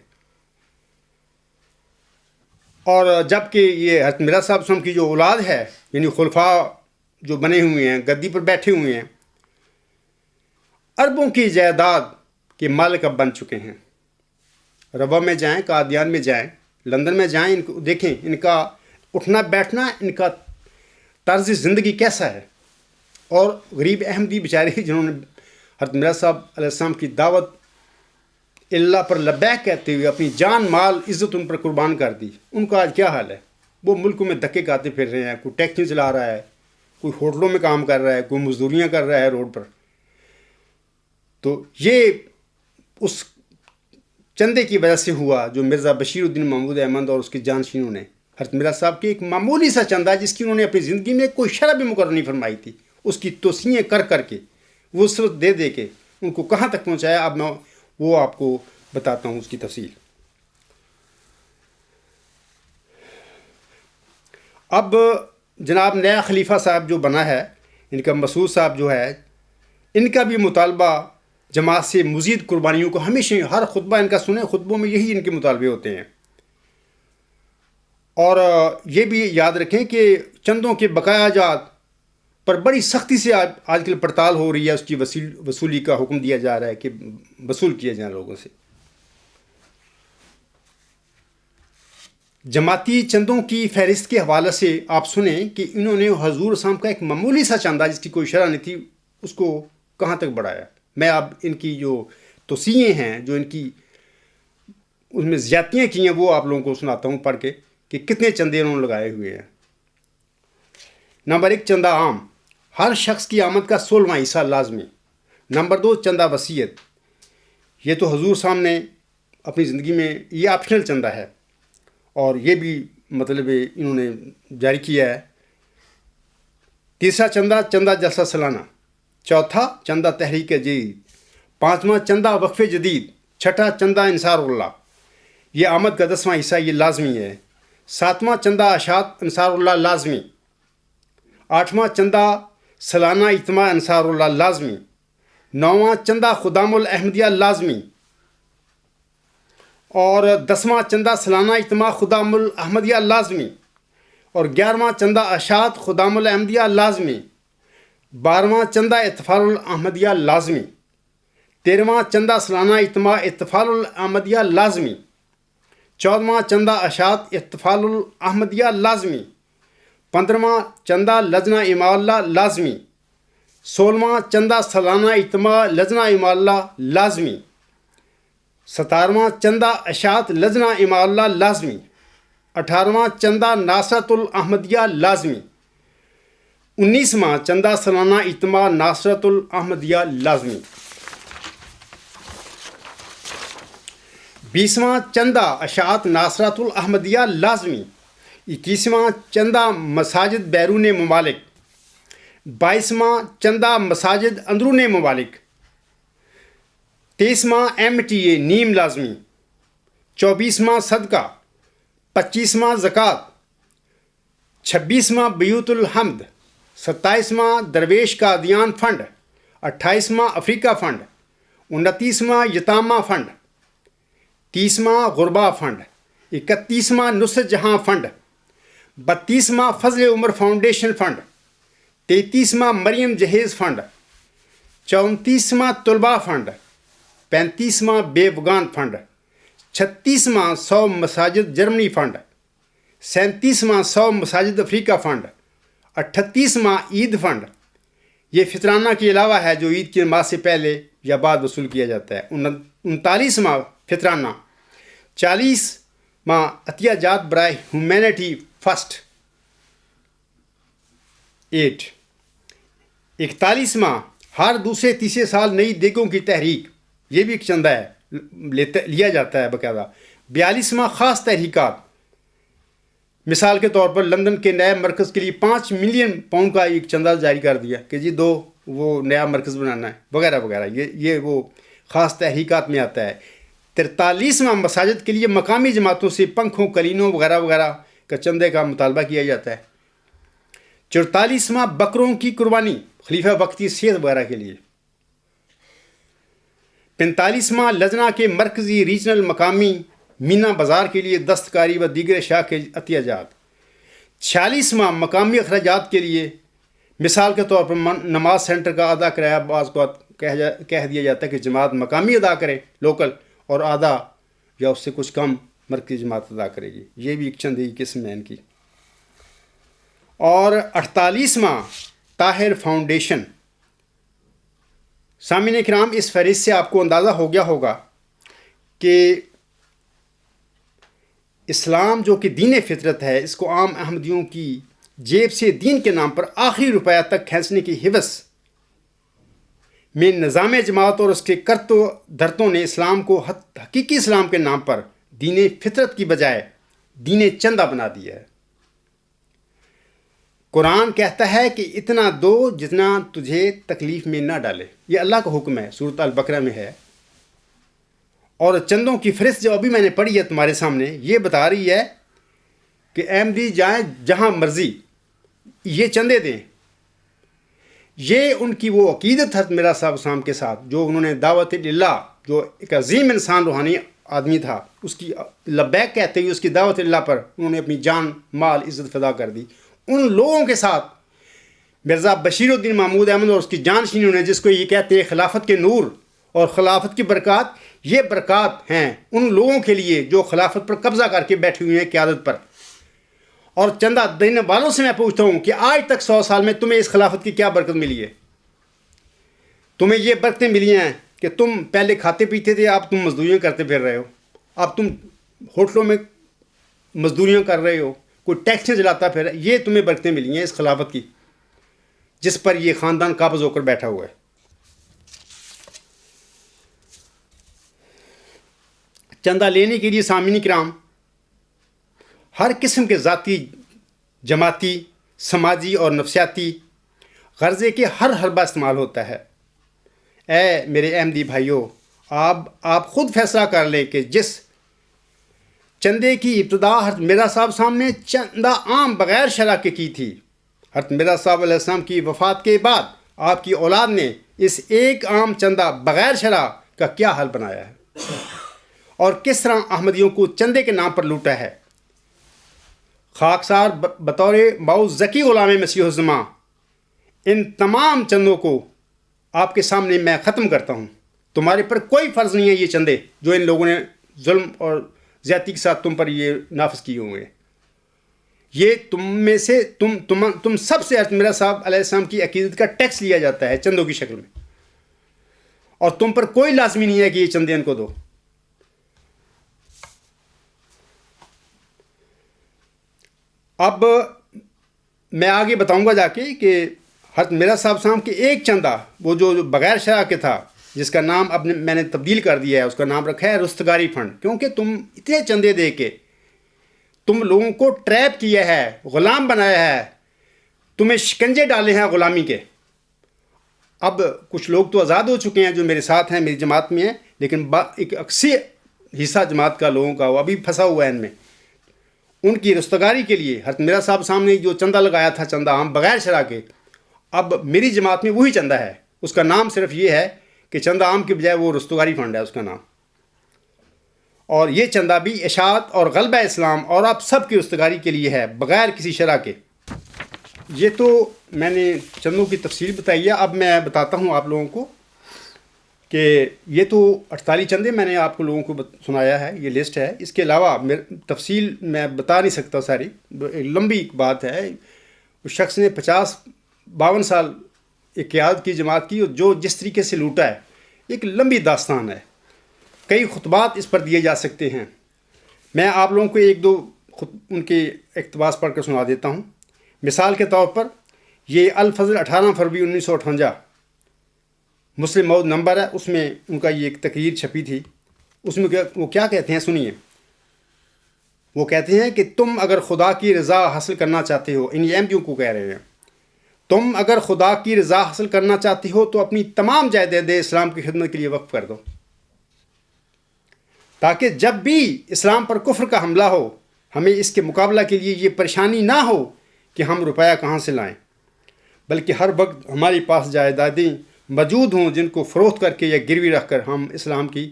Speaker 1: اور جب کہ یہ حضرت مرزا صاحب اسلام کی جو اولاد ہے، یعنی خلفاء جو بنے ہوئے ہیں، گدی پر بیٹھے ہوئے ہیں، اربوں کی جائیداد کے مالک اب بن چکے ہیں۔ روا میں جائیں، قادیان میں جائیں، لندن میں جائیں، ان کو دیکھیں، ان کا اٹھنا بیٹھنا، ان کا طرز زندگی کیسا ہے۔ اور غریب احمدی بیچارے جنہوں نے حضرت مرزا صاحب علیہ السلام کی دعوت اللہ پر لبیک کہتے ہوئے اپنی جان مال عزت ان پر قربان کر دی، ان کا آج کیا حال ہے؟ وہ ملکوں میں دھکے کھاتے پھر رہے ہیں، کوئی ٹیکسی چلا رہا ہے، کوئی ہوٹلوں میں کام کر رہا ہے، کوئی مزدوریاں کر رہا ہے روڈ پر۔ تو یہ اس چندے کی وجہ سے ہوا جو مرزا بشیر الدین محمود احمد اور اس کے جانشینوں نے حضرت مرزا صاحب کی ایک معمولی سا چندہ جس کی انہوں نے اپنی زندگی میں کوئی شرح بھی مقرر نہیں فرمائی تھی، اس کی توسیعیں کر کر کے، وسعت دے دے کے ان کو کہاں تک پہنچایا۔ اب میں وہ آپ کو بتاتا ہوں اس کی تفصیل۔ اب جناب نیا خلیفہ صاحب جو بنا ہے، ان کا مسعود صاحب جو ہے، ان کا بھی مطالبہ جماعت سے مزید قربانیوں کو ہمیشہ ہر خطبہ ان کا سنیں، خطبوں میں یہی ان کے مطالبے ہوتے ہیں۔ اور یہ بھی یاد رکھیں کہ چندوں کے بقایا جات پر بڑی سختی سے آج کل پڑتال ہو رہی ہے، اس کی وصولی کا حکم دیا جا رہا ہے کہ وصول کیے جائیں لوگوں سے۔ جماعتی چندوں کی فہرست کے حوالے سے آپ سنیں کہ انہوں نے حضور اسلام کا ایک معمولی سا چندہ جس کی کوئی شرح نہیں تھی، اس کو کہاں تک بڑھایا۔ میں اب ان کی جو توسیعیں ہیں، جو ان کی اس میں زیادتیاں کی ہیں، وہ آپ لوگوں کو سناتا ہوں پڑھ کے کہ کتنے چندے انہوں نے لگائے ہوئے ہیں۔ نمبر 1، چندہ عام، ہر شخص کی آمد کا 16واں حصہ لازمی۔ نمبر 2، چندہ وصیت، یہ تو حضور صاحب نے اپنی زندگی میں یہ آپشنل چندہ ہے اور یہ بھی مطلب انہوں نے جاری کیا ہے۔ تیسرا چندہ، چندہ جلسہ سالانہ۔ چوتھا، چندہ تحریک جدید۔ پانچواں، چندہ وقف جدید۔ چھٹا، چندہ انصار اللہ، یہ آمد کا 10واں حصہ، یہ لازمی ہے۔ ساتواں، چندہ اشاعت انصار اللہ لازمی۔ آٹھواں، چندہ سالانہ اجتماع انصار اللہ لازمی۔ نواں، چندہ خدام الاحمدیہ لازمی۔ اور 10واں، چندہ سالانہ اجتماع خدام الاحمدیہ لازمی۔ اور 11واں، چندہ اشاعت خدام الاحمدیہ لازمی۔ 12واں، چندہ اطفال الاحمدیہ لازمی۔ 13واں، چندہ سالانہ اجتماع اطفال الاحمدیہ لازمی۔ 14واں، چندہ اشاعت اطفال الاحمدیہ لازمی۔ 15واں، چندہ لجنہ امام اللہ لازمی۔ 16واں، چندہ سالانہ اجتماع لجنہ امام اللہ لازمی۔ 17واں، چندہ اشاعت لجنہ امام اللہ لازمی۔ 18واں، چندہ ناصرت الاحمدیہ لازمی۔ 19واں، چندہ سالانہ اجتماع ناصرت الاحمدیہ لازمی۔ 20واں، چندہ اشاعت ناصرت الاحمدیہ لازمی۔ 21واں، چندہ مساجد بیرون ممالک۔ 22واں، چندہ مساجد اندرون ممالک۔ 23واں، MTA نیم لازمی۔ 24واں، صدقہ۔ 25واں، زکوٰۃ۔ 26واں، بیوت الحمد۔ 27واں، درویش قادیان فنڈ۔ 28واں، افریقہ فنڈ۔ 29واں، یتامہ فنڈ۔ 30واں، غربا فنڈ۔ 31واں، نصرت جہاں فنڈ۔ 32واں، فضل عمر فاؤنڈیشن فنڈ۔ 33واں، مریم جہیز فنڈ۔ 34واں، طلباء فنڈ۔ 35واں، بے وگان فنڈ۔ 36واں، 100 مساجد جرمنی فنڈ۔ 37واں، 100 مساجد افریقہ فنڈ۔ 38واں، عید فنڈ، یہ فطرانہ کے علاوہ ہے جو عید کی نماز سے پہلے یا بعد وصول کیا جاتا ہے۔ 39واں، فطرانہ۔ 40واں، عطیہ جات برائے ہیومینٹی فرسٹ ایڈ۔ 41واں، ہر دوسرے تیسرے سال نئی دیگوں کی تحریک، یہ بھی ایک چندہ ہے، لیا جاتا ہے باقاعدہ۔ 42واں، خاص تحریکات، مثال کے طور پر لندن کے نئے مرکز کے لیے 5 ملین پاؤنڈ کا ایک چندہ جاری کر دیا کہ جی وہ نیا مرکز بنانا ہے وغیرہ وغیرہ، یہ وہ خاص تحریکات میں آتا ہے۔ 43واں، مساجد کے لیے مقامی جماعتوں سے پنکھوں، کلینوں وغیرہ وغیرہ کا چندے کا مطالبہ کیا جاتا ہے۔ 44واں، بکروں کی قربانی، خلیفہ وقتی صحت وغیرہ کے لیے. 45واں لجنہ کے مرکزی ریجنل مقامی مینا بازار کے لیے دستکاری و دیگر اشیاء کے عطیہ جات. 46واں مقامی اخراجات کے لیے مثال کے طور پر نماز سینٹر کا آدھا کرایہ بعض کو کہہ دیا جاتا ہے کہ جماعت مقامی ادا کرے لوکل، اور آدھا یا اس سے کچھ کم مرکزی جماعت ادا کرے گی. یہ بھی ایک چندے کی قسم ہے ان کی. اور 48واں طاہر فاؤنڈیشن. سامعین کرام، اس فہرست سے آپ کو اندازہ ہو گیا ہوگا کہ اسلام جو کہ دین فطرت ہے، اس کو عام احمدیوں کی جیب سے دین کے نام پر آخری روپیہ تک کھینچنے کی حوث میں نظام جماعت اور اس کے کرت و دھرتوں نے اسلام کو حقیقی اسلام کے نام پر دین فطرت کی بجائے دین چندہ بنا دیا ہے. قرآن کہتا ہے کہ اتنا دو جتنا تجھے تکلیف میں نہ ڈالے. یہ اللہ کا حکم ہے، سورۃ البقرہ میں ہے. اور چندوں کی فہرست جو ابھی میں نے پڑھی ہے تمہارے سامنے، یہ بتا رہی ہے کہ احمدی جائیں جہاں مرضی یہ چندے دیں. یہ ان کی وہ عقیدت حضرت مرزا صاحب اسلام کے ساتھ جو انہوں نے دعوت اللہ، جو ایک عظیم انسان روحانی آدمی تھا، اس کی لبیک کہتے ہوئے اس کی دعوت اللہ پر انہوں نے اپنی جان مال عزت فدا کر دی. ان لوگوں کے ساتھ مرزا بشیر الدین محمود احمد اور اس کی جانشینوں نے، جس کو یہ کہتے ہیں خلافت کے نور اور خلافت کی برکات، یہ برکات ہیں ان لوگوں کے لیے جو خلافت پر قبضہ کر کے بیٹھے ہوئے ہیں قیادت پر. اور چندہ دینے والوں سے میں پوچھتا ہوں کہ آج تک 100 سال میں تمہیں اس خلافت کی کیا برکت ملی ہے؟ تمہیں یہ برکتیں ملی ہیں کہ تم پہلے کھاتے پیتے تھے، اب تم مزدوریاں کرتے پھر رہے ہو، اب تم ہوٹلوں میں مزدوریاں کر رہے ہو، کوئی ٹیکسیں جلاتا پھر. یہ تمہیں برکتیں ملی ہیں اس خلافت کی جس پر یہ خاندان قابض ہو کر بیٹھا ہوا ہے. چندہ لینے کے لیے سامعین کرام ہر قسم کے ذاتی، جماعتی، سماجی اور نفسیاتی غرضے کے ہر حربہ استعمال ہوتا ہے. اے میرے احمدی بھائیوں، آپ خود فیصلہ کر لیں کہ جس چندے کی ابتدا حضرت مرزا صاحب سامنے چندہ عام بغیر شرح کے کی تھی، حضرت مرزا صاحب علیہ السلام کی وفات کے بعد آپ کی اولاد نے اس ایک عام چندہ بغیر شرح کا کیا حل بنایا ہے اور کس طرح احمدیوں کو چندے کے نام پر لوٹا ہے. خاکسار بطور مئو ذکی غلام مسیح الزماں ان تمام چندوں کو آپ کے سامنے میں ختم کرتا ہوں. تمہارے پر کوئی فرض نہیں ہے یہ چندے جو ان لوگوں نے ظلم اور زیادتی کے ساتھ تم پر یہ نافذ کیے ہوئے ہیں. یہ تم میں سے تم سب سے حضرت مرزا صاحب علیہ السلام کی عقیدت کا ٹیکس لیا جاتا ہے چندوں کی شکل میں، اور تم پر کوئی لازمی نہیں ہے کہ یہ چندے ان کو دو. اب میں آگے بتاؤں گا جا کے کہ حضرت مرزا صاحب صاحب کے ایک چندہ وہ جو بغیر شرح کے تھا، جس کا نام اب میں نے تبدیل کر دیا ہے، اس کا نام رکھا ہے رستگاری فنڈ. کیونکہ تم اتنے چندے دے کے تم لوگوں کو ٹریپ کیا ہے، غلام بنایا ہے، تمہیں شکنجے ڈالے ہیں غلامی کے. اب کچھ لوگ تو آزاد ہو چکے ہیں جو میرے ساتھ ہیں، میری جماعت میں ہیں، لیکن ایک اکثر حصہ جماعت کا لوگوں کا وہ ابھی پھنسا ہوا ہے ان میں. ان کی رستگاری کے لیے حضرت مرزا صاحب سامنے جو چندہ لگایا تھا، چندہ عام بغیر شرح کے، اب میری جماعت میں وہی چندہ ہے. اس کا نام صرف یہ ہے کہ چندہ عام کے بجائے وہ رستگاری فنڈ ہے اس کا نام. اور یہ چندہ بھی اشاعت اور غلبہ اسلام اور آپ سب کی رستگاری کے لیے ہے بغیر کسی شرح کے. یہ تو میں نے چندوں کی تفصیل بتائی ہے. اب میں بتاتا ہوں آپ لوگوں کو کہ یہ تو 48 چندے میں نے آپ کو لوگوں کو سنایا ہے، یہ لسٹ ہے. اس کے علاوہ تفصیل میں بتا نہیں سکتا ساری، ایک لمبی بات ہے. اس شخص نے 52 سال ایک قیادت کی جماعت کی، اور جو جس طریقے سے لوٹا ہے ایک لمبی داستان ہے. کئی خطبات اس پر دیے جا سکتے ہیں. میں آپ لوگوں کو ایک دو ان کے اقتباس پڑھ کر سنا دیتا ہوں. مثال کے طور پر یہ الفضل 18 فروری 1958 مسلم موعود نمبر ہے، اس میں ان کا یہ ایک تقریر چھپی تھی. اس میں وہ کیا کہتے ہیں سنیے. وہ کہتے ہیں کہ تم اگر خدا کی رضا حاصل کرنا چاہتے ہو، ان احمدیوں کو کہہ رہے ہیں، تم اگر خدا کی رضا حاصل کرنا چاہتے ہو تو اپنی تمام جائیدادیں اسلام کی خدمت کے لیے وقف کر دو، تاکہ جب بھی اسلام پر کفر کا حملہ ہو ہمیں اس کے مقابلہ کے لیے یہ پریشانی نہ ہو کہ ہم روپیہ کہاں سے لائیں، بلکہ ہر وقت ہمارے پاس جائیدادیں موجود ہوں جن کو فروخت کر کے یا گروی رکھ کر ہم اسلام کی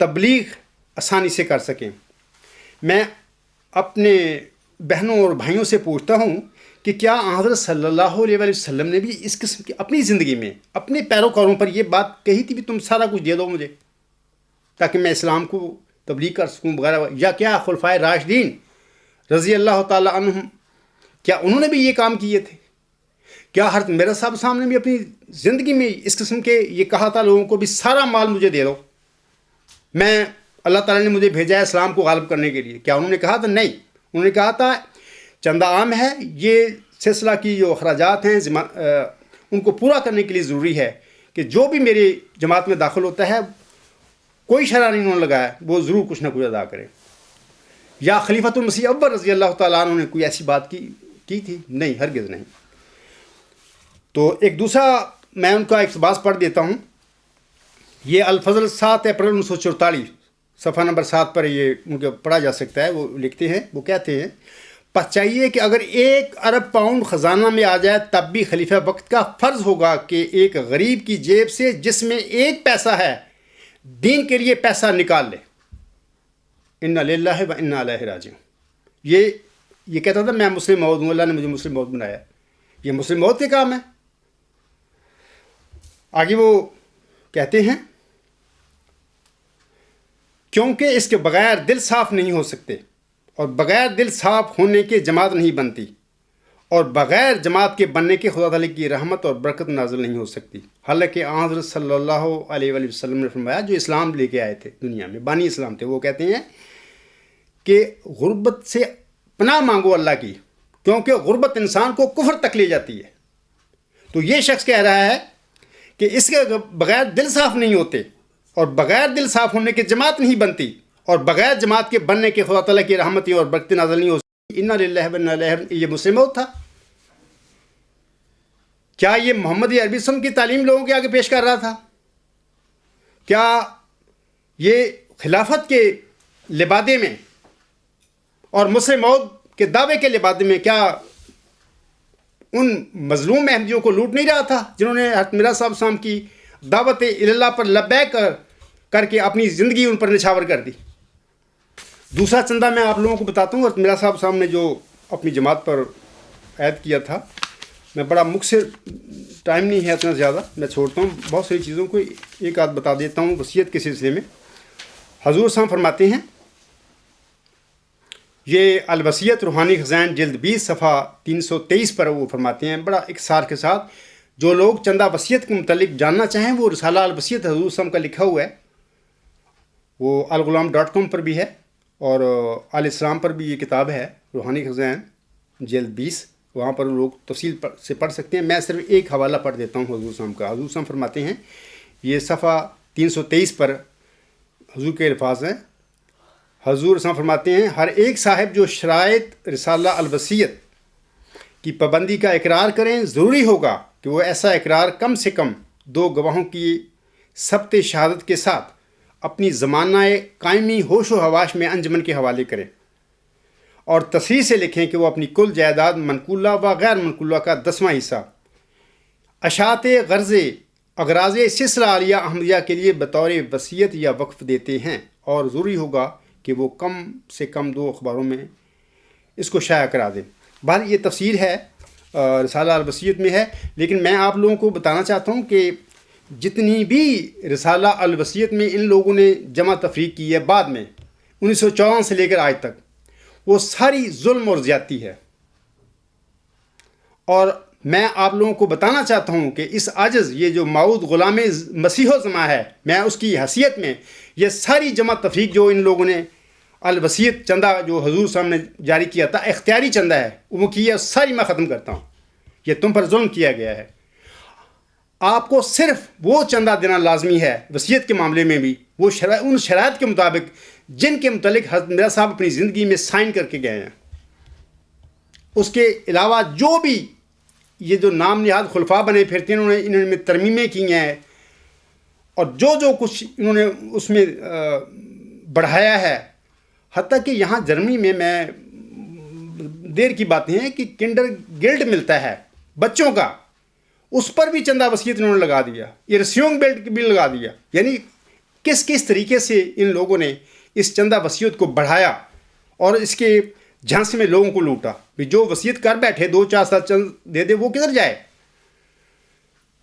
Speaker 1: تبلیغ آسانی سے کر سکیں۔ میں اپنے بہنوں اور بھائیوں سے پوچھتا ہوں کہ کیا حضرت صلی اللہ علیہ وآلہ وسلم نے بھی اس قسم کی اپنی زندگی میں اپنے پیروکاروں پر یہ بات کہی تھی بھی تم سارا کچھ دے دو مجھے تاکہ میں اسلام کو تبلیغ کر سکوں وغیرہ، یا کیا خلفائے راشدین رضی اللہ تعالی عنہم کیا انہوں نے بھی یہ کام کیے تھے؟ کیا حضرت مرزا صاحب نے بھی اپنی زندگی میں اس قسم کے یہ کہا تھا لوگوں کو بھی سارا مال مجھے دے دو، میں اللہ تعالیٰ نے مجھے بھیجا ہے اسلام کو غالب کرنے کے لیے؟ کیا انہوں نے کہا تھا؟ نہیں، انہوں نے کہا تھا چندہ عام ہے، یہ سلسلہ کی جو اخراجات ہیں ان کو پورا کرنے کے لیے ضروری ہے کہ جو بھی میری جماعت میں داخل ہوتا ہے کوئی شرح نہیں انہوں نے لگایا، وہ ضرور کچھ نہ کچھ ادا کرے۔ یا خلیفۃ المسیح اول رضی اللہ تعالیٰ عنہ نے کوئی ایسی بات کی تھی؟ نہیں، ہرگز نہیں۔ تو ایک دوسرا میں ان کا اقتباس پڑھ دیتا ہوں، یہ الفضل 7 اپریل 1944 صفحہ نمبر 7 پر یہ ان کو پڑھا جا سکتا ہے۔ وہ لکھتے ہیں، وہ کہتے ہیں، پس چاہیے کہ اگر 1 ارب پاؤنڈ خزانہ میں آ جائے تب بھی خلیفہ وقت کا فرض ہوگا کہ ایک غریب کی جیب سے جس میں 1 پیسہ ہے دین کے لیے پیسہ نکال لے۔ انا للہ و انا الیہ راجعون۔ یہ کہتا تھا میں مسلم موعود ہوں، اللہ نے مجھے مسلم موعود بنایا۔ یہ مسلم موعود کے کام ہے۔ آگے وہ کہتے ہیں، کیونکہ اس کے بغیر دل صاف نہیں ہو سکتے، اور بغیر دل صاف ہونے کے جماعت نہیں بنتی، اور بغیر جماعت کے بننے کے خدا تعالیٰ کی رحمت اور برکت نازل نہیں ہو سکتی۔ حالانکہ حضرت صلی اللہ علیہ وآلہ وسلم نے فرمایا، جو اسلام لے کے آئے تھے دنیا میں، بانی اسلام تھے، وہ کہتے ہیں کہ غربت سے پناہ مانگو اللہ کی، کیونکہ غربت انسان کو کفر تک لے جاتی ہے۔ تو یہ شخص کہہ رہا ہے کہ اس کے بغیر دل صاف نہیں ہوتے، اور بغیر دل صاف ہونے کے جماعت نہیں بنتی، اور بغیر جماعت کے بننے کے خدا تعالیٰ کی رحمت اور برکت نازل نہیں ہو سکتی۔ انا للہ و انا الیہ راجعون۔ یہ مسلم موعود تھا۔ کیا یہ محمد عربی وسلم کی تعلیم لوگوں کے آگے پیش کر رہا تھا؟ کیا یہ خلافت کے لبادے میں اور مسلم موعود کے دعوے کے لبادے میں کیا ان مظلوم احمدیوں کو لوٹ نہیں رہا تھا جنہوں نے حضرت مرزا صاحب کی دعوت اللہ پر لبیک کر کے اپنی زندگی ان پر نچھاور کر دی؟ دوسرا چندہ میں آپ لوگوں کو بتاتا ہوں، حضرت مرزا صاحب نے جو اپنی جماعت پر عائد کیا تھا، میں بڑا مختصر، ٹائم نہیں ہے اتنا زیادہ، میں چھوڑتا ہوں، بہت ساری چیزوں کو ایک آدھ بتا دیتا ہوں وصیت کے سلسلے میں۔ حضور صاحب فرماتے ہیں، یہ الوصیت روحانی خزائن جلد 20 صفحہ 323 پر وہ فرماتے ہیں بڑا اختصار کے ساتھ، جو لوگ چندہ وصیت کے متعلق جاننا چاہیں وہ رسالہ الوصیت حضور صاحب کا لکھا ہوا ہے، وہ الغلام.com پر بھی ہے، اور الاسلام پر بھی یہ کتاب ہے روحانی خزائن جلد 20، وہاں پر لوگ تفصیل سے پڑھ سکتے ہیں۔ میں صرف ایک حوالہ پڑھ دیتا ہوں حضور صاحب کا۔ حضور صاحب فرماتے ہیں، یہ صفحہ 323 پر حضور کے الفاظ ہیں۔ حضور صاحب فرماتے ہیں، ہر ایک صاحب جو شرائط رسالہ الوصیت کی پابندی کا اقرار کریں، ضروری ہوگا کہ وہ ایسا اقرار کم سے کم 2 گواہوں کی ثبت شہادت کے ساتھ اپنی زمانہ قائمی ہوش و حواس میں انجمن کے حوالے کریں، اور تصریح سے لکھیں کہ وہ اپنی کل جائیداد منقولہ و غیر منقولہ کا 10واں حصہ اشاعت غرض اغراض سلسلہ عالیہ احمدیہ کے لیے بطور وصیت یا وقف دیتے ہیں، اور ضروری ہوگا کہ وہ کم سے کم 2 اخباروں میں اس کو شائع کرا دیں۔ بہرحال یہ تفسیر ہے، رسالہ الوصیت میں ہے، لیکن میں آپ لوگوں کو بتانا چاہتا ہوں کہ جتنی بھی رسالہ الوصیت میں ان لوگوں نے جمع تفریق کی ہے بعد میں 1954 سے لے کر آج تک، وہ ساری ظلم اور زیادتی ہے۔ اور میں آپ لوگوں کو بتانا چاہتا ہوں کہ اس عاجز یہ جو موعود غلام مسیح و زماں ہے، میں اس کی حیثیت میں یہ ساری جمع تفریق جو ان لوگوں نے الوصیت چندہ جو حضور صاحب نے جاری کیا تھا، اختیاری چندہ ہے، وہ کیا ساری میں ختم کرتا ہوں۔ یہ تم پر ظلم کیا گیا ہے، آپ کو صرف وہ چندہ دینا لازمی ہے وصیت کے معاملے میں بھی، وہ ان شرائط کے مطابق جن کے متعلق حضرت مرزا صاحب اپنی زندگی میں سائن کر کے گئے ہیں۔ اس کے علاوہ جو بھی یہ جو نام نہاد خلفاء بنے پھرتے ہیں، انہوں نے ترمیمیں کی ہیں، اور جو کچھ انہوں نے اس میں بڑھایا ہے، حتیٰ کہ یہاں جرمنی میں دیر کی باتیں ہیں کہ کنڈر گلڈ ملتا ہے بچوں کا، اس پر بھی چندہ وصیت انہوں نے لگا دیا، یہ رسیونگ بیلٹ بھی لگا دیا. یعنی کس طریقے سے ان لوگوں نے اس چندہ وصیت کو بڑھایا اور اس کے جھانسے میں لوگوں کو لوٹا. جو وصیت کر بیٹھے 2-4 سال چند دے دے، وہ کدھر جائے؟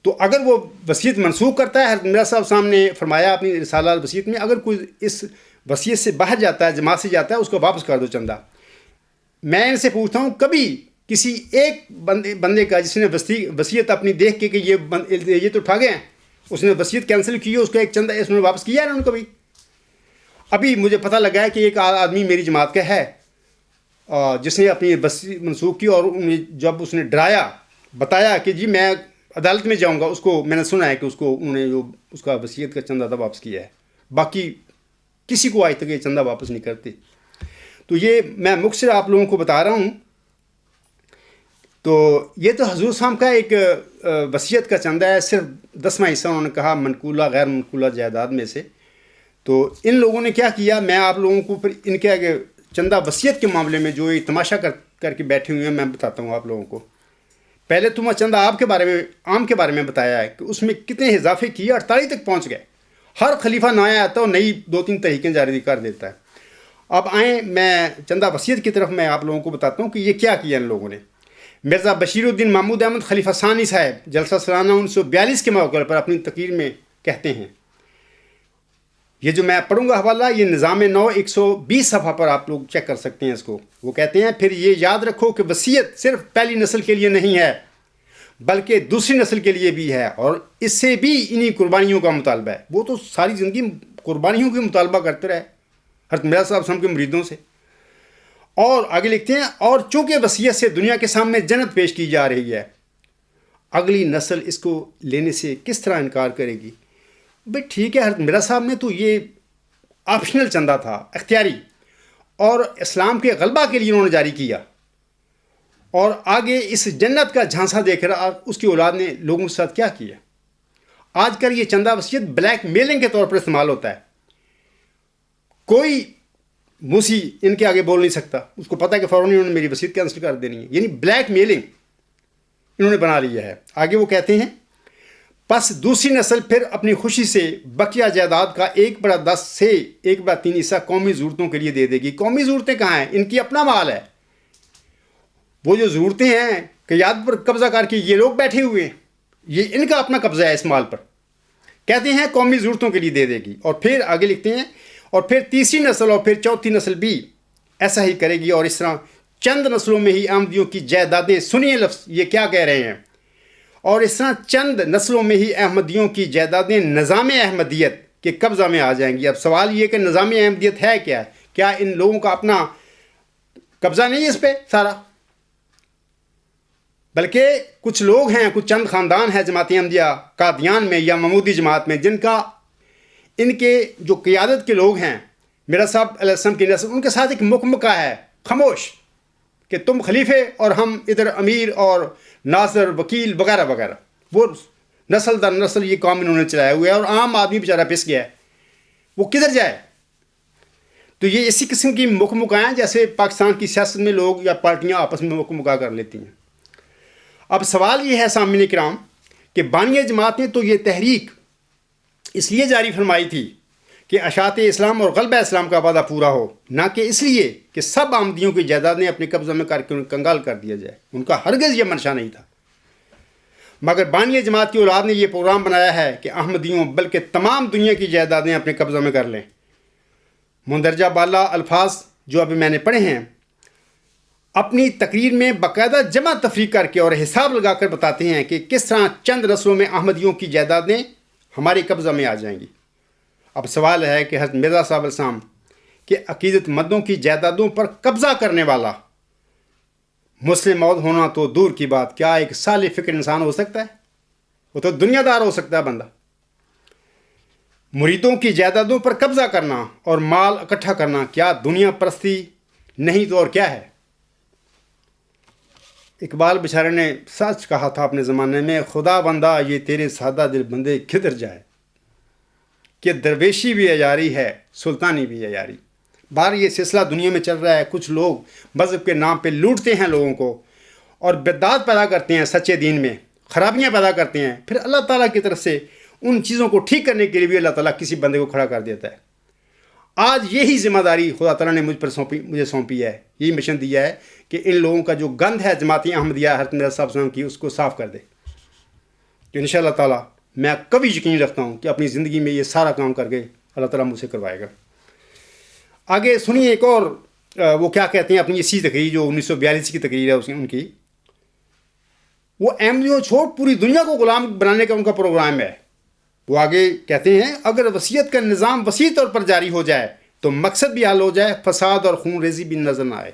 Speaker 1: تو اگر وہ وصیت منسوخ کرتا ہے، حضرت مرزا صاحب صاحب نے فرمایا اپنی رسالہ الوصیت میں، اگر کوئی اس وصیت سے باہر جاتا ہے، جماعت سے جاتا ہے، اس کو واپس کر دو چندہ. میں ان سے پوچھتا ہوں، کبھی کسی ایک بندے کا جس نے وصیت اپنی دیکھ کے کہ یہ تو ٹھگ ہیں، اس نے وصیت کینسل کی، اس کا ایک چندہ اس نے واپس کیا ہے انہوں نے کبھی؟ ابھی مجھے پتہ لگا ہے کہ ایک آدمی میری جماعت کا ہے جس نے اپنی وصیت منسوخ کی، اور جب اس نے ڈرایا، بتایا کہ جی میں عدالت میں جاؤں گا، اس کو میں نے سنا ہے کہ اس کو انہوں نے جو اس کا وصیت کا چندہ تھا واپس کیا ہے. باقی کسی کو آج تک یہ چندہ واپس نہیں کرتے. تو یہ میں مختصر آپ لوگوں کو بتا رہا ہوں. تو یہ تو حضور صاحب کا ایک وصیت کا چندہ ہے، صرف 10واں حصہ انہوں نے کہا منقولہ غیر منقولہ جائیداد میں سے. تو ان لوگوں نے کیا کیا، میں آپ لوگوں کو پھر ان کے آگے چندہ وصیت کے معاملے میں جو یہ تماشا کر کے بیٹھے ہوئے ہیں میں بتاتا ہوں آپ لوگوں کو. پہلے تو میں چندہ عام کے بارے میں بتایا ہے کہ اس میں کتنے اضافے کیے، 48 تک پہنچ گئے. ہر خلیفہ نیا آتا ہے اور نئی 2-3 تحریکیں جاری کر دیتا ہے. اب آئیں میں چندہ وصیت کی طرف میں آپ لوگوں کو بتاتا ہوں کہ یہ کیا کیا ان لوگوں نے. مرزا بشیر الدین محمود احمد خلیفہ ثانی صاحب جلسہ سالانہ 1942 کے موقع پر اپنی تقریر میں کہتے ہیں، یہ جو میں پڑھوں گا حوالہ، یہ نظام نو 120 صفحہ پر آپ لوگ چیک کر سکتے ہیں اس کو. وہ کہتے ہیں، پھر یہ یاد رکھو کہ وصیت صرف پہلی نسل کے لیے نہیں ہے بلکہ دوسری نسل کے لیے بھی ہے، اور اس سے بھی انہی قربانیوں کا مطالبہ ہے. وہ تو ساری زندگی قربانیوں کی مطالبہ کرتے رہے حضرت مرزا صاحب کے مریدوں سے. اور آگے لکھتے ہیں، اور چونکہ وصیت سے دنیا کے سامنے جنت پیش کی جا رہی ہے، اگلی نسل اس کو لینے سے کس طرح انکار کرے گی؟ بھائی ٹھیک ہے، حضرت مرزا صاحب نے تو یہ آپشنل چندہ تھا، اختیاری، اور اسلام کے غلبہ کے لیے انہوں نے جاری کیا، اور آگے اس جنت کا جھانسا دیکھ رہا اس کی اولاد نے لوگوں کے ساتھ کیا کیا. آج کل یہ چندہ وصیت بلیک میلنگ کے طور پر استعمال ہوتا ہے. کوئی موسی ان کے آگے بول نہیں سکتا، اس کو پتہ ہے کہ فوراً انہوں نے میری وصیت کینسل کر دینی ہے. یعنی بلیک میلنگ انہوں نے بنا لیا ہے. آگے وہ کہتے ہیں، پس دوسری نسل پھر اپنی خوشی سے بقیہ جائیداد کا 1/10 سے 1/3 حصہ قومی ضرورتوں کے لیے دے دے گی. قومی ضرورتیں کہاں ہیں؟ ان کی اپنا مال ہے. وہ جو ضرورتیں ہیں قیادت پر قبضہ کر کے یہ لوگ بیٹھے ہوئے ہیں، یہ ان کا اپنا قبضہ ہے اس مال پر. کہتے ہیں قومی ضرورتوں کے لیے دے دے گی. اور پھر آگے لکھتے ہیں، اور پھر تیسری نسل اور پھر چوتھی نسل بھی ایسا ہی کرے گی، اور اس طرح چند نسلوں میں ہی احمدیوں کی جائیدادیں، سنیے لفظ یہ کیا کہہ رہے ہیں، اور اس طرح چند نسلوں میں ہی احمدیوں کی جائیدادیں نظام احمدیت کے قبضہ میں آ جائیں گی. اب سوال یہ کہ نظام احمدیت ہے کیا؟ کیا ان لوگوں کا اپنا قبضہ نہیں ہے اس پہ سارا؟ بلکہ کچھ لوگ ہیں، کچھ چند خاندان ہیں جماعت احمدیہ قادیان میں یا محمودی جماعت میں، جن کا ان کے جو قیادت کے لوگ ہیں مرزا صاحب علیہ السلام کی نسل، ان کے ساتھ ایک مکمکہ ہے خاموش کہ تم خلیفے اور ہم ادھر امیر اور ناظر وکیل وغیرہ وغیرہ. وہ نسل در نسل یہ کام انہوں نے چلایا ہوا ہے، اور عام آدمی بیچارہ پس گیا ہے، وہ کدھر جائے؟ تو یہ اسی قسم کی مکمکہ ہیں جیسے پاکستان کی سیاست میں لوگ یا پارٹیاں آپس میں مکمکہ کر لیتی ہیں. اب سوال یہ ہے سامعین کرام کہ بانیہ جماعت نے تو یہ تحریک اس لیے جاری فرمائی تھی کہ اشاعت اسلام اور غلبہ اسلام کا وعدہ پورا ہو، نہ کہ اس لیے کہ سب احمدیوں کی جائیدادیں اپنے قبضہ میں کر کے انہیں کنگال کر دیا جائے. ان کا ہرگز یہ منشا نہیں تھا. مگر بانیہ جماعت کی اولاد نے یہ پروگرام بنایا ہے کہ احمدیوں بلکہ تمام دنیا کی جائیدادیں اپنے قبضہ میں کر لیں. مندرجہ بالا الفاظ جو ابھی میں نے پڑھے ہیں اپنی تقریر میں باقاعدہ جمع تفریق کر کے اور حساب لگا کر بتاتے ہیں کہ کس طرح چند نسلوں میں احمدیوں کی جائیدادیں ہمارے قبضہ میں آ جائیں گی. اب سوال ہے کہ حضرت مرزا صاحب علیہ السلام کہ عقیدت مندوں کی جائیدادوں پر قبضہ کرنے والا مسلم موت ہونا تو دور کی بات، کیا ایک صالح فکر انسان ہو سکتا ہے؟ وہ تو دنیا دار ہو سکتا ہے بندہ. مریدوں کی جائیدادوں پر قبضہ کرنا اور مال اکٹھا کرنا کیا دنیا پرستی نہیں تو اور کیا ہے؟ اقبال بیچارے نے سچ کہا تھا اپنے زمانے میں، خدا بندہ یہ تیرے سادہ دل بندے کدھر جائے، کہ درویشی بھی عیاری ہے سلطانی بھی عیاری. باہر یہ سلسلہ دنیا میں چل رہا ہے. کچھ لوگ مذہب کے نام پہ لوٹتے ہیں لوگوں کو اور بدعات پیدا کرتے ہیں سچے دین میں، خرابیاں پیدا کرتے ہیں، پھر اللہ تعالیٰ کی طرف سے ان چیزوں کو ٹھیک کرنے کے لیے بھی اللہ تعالیٰ کسی بندے کو کھڑا کر دیتا ہے۔ آج یہی ذمہ داری خدا تعالیٰ نے مجھے سونپی ہے، یہی مشن دیا ہے کہ ان لوگوں کا جو گند ہے جماعت احمدیہ حضرت مرزا صاحب وسلم کی، اس کو صاف کر دے۔ تو انشاءاللہ تعالیٰ میں کبھی یقین رکھتا ہوں کہ اپنی زندگی میں یہ سارا کام کر کے اللہ تعالیٰ مجھ سے کروائے گا۔ آگے سنیے ایک اور وہ کیا کہتے ہیں اپنی اسی تقریر جو 1942 کی تقریر ہے ان کی۔ وہ احمدیوں چھوڑ پوری دنیا کو غلام بنانے کا ان کا پروگرام ہے۔ وہ آگے کہتے ہیں اگر وصیت کا نظام وسیع طور پر جاری ہو جائے تو مقصد بھی حل ہو جائے، فساد اور خون ریزی بھی نظر نہ آئے،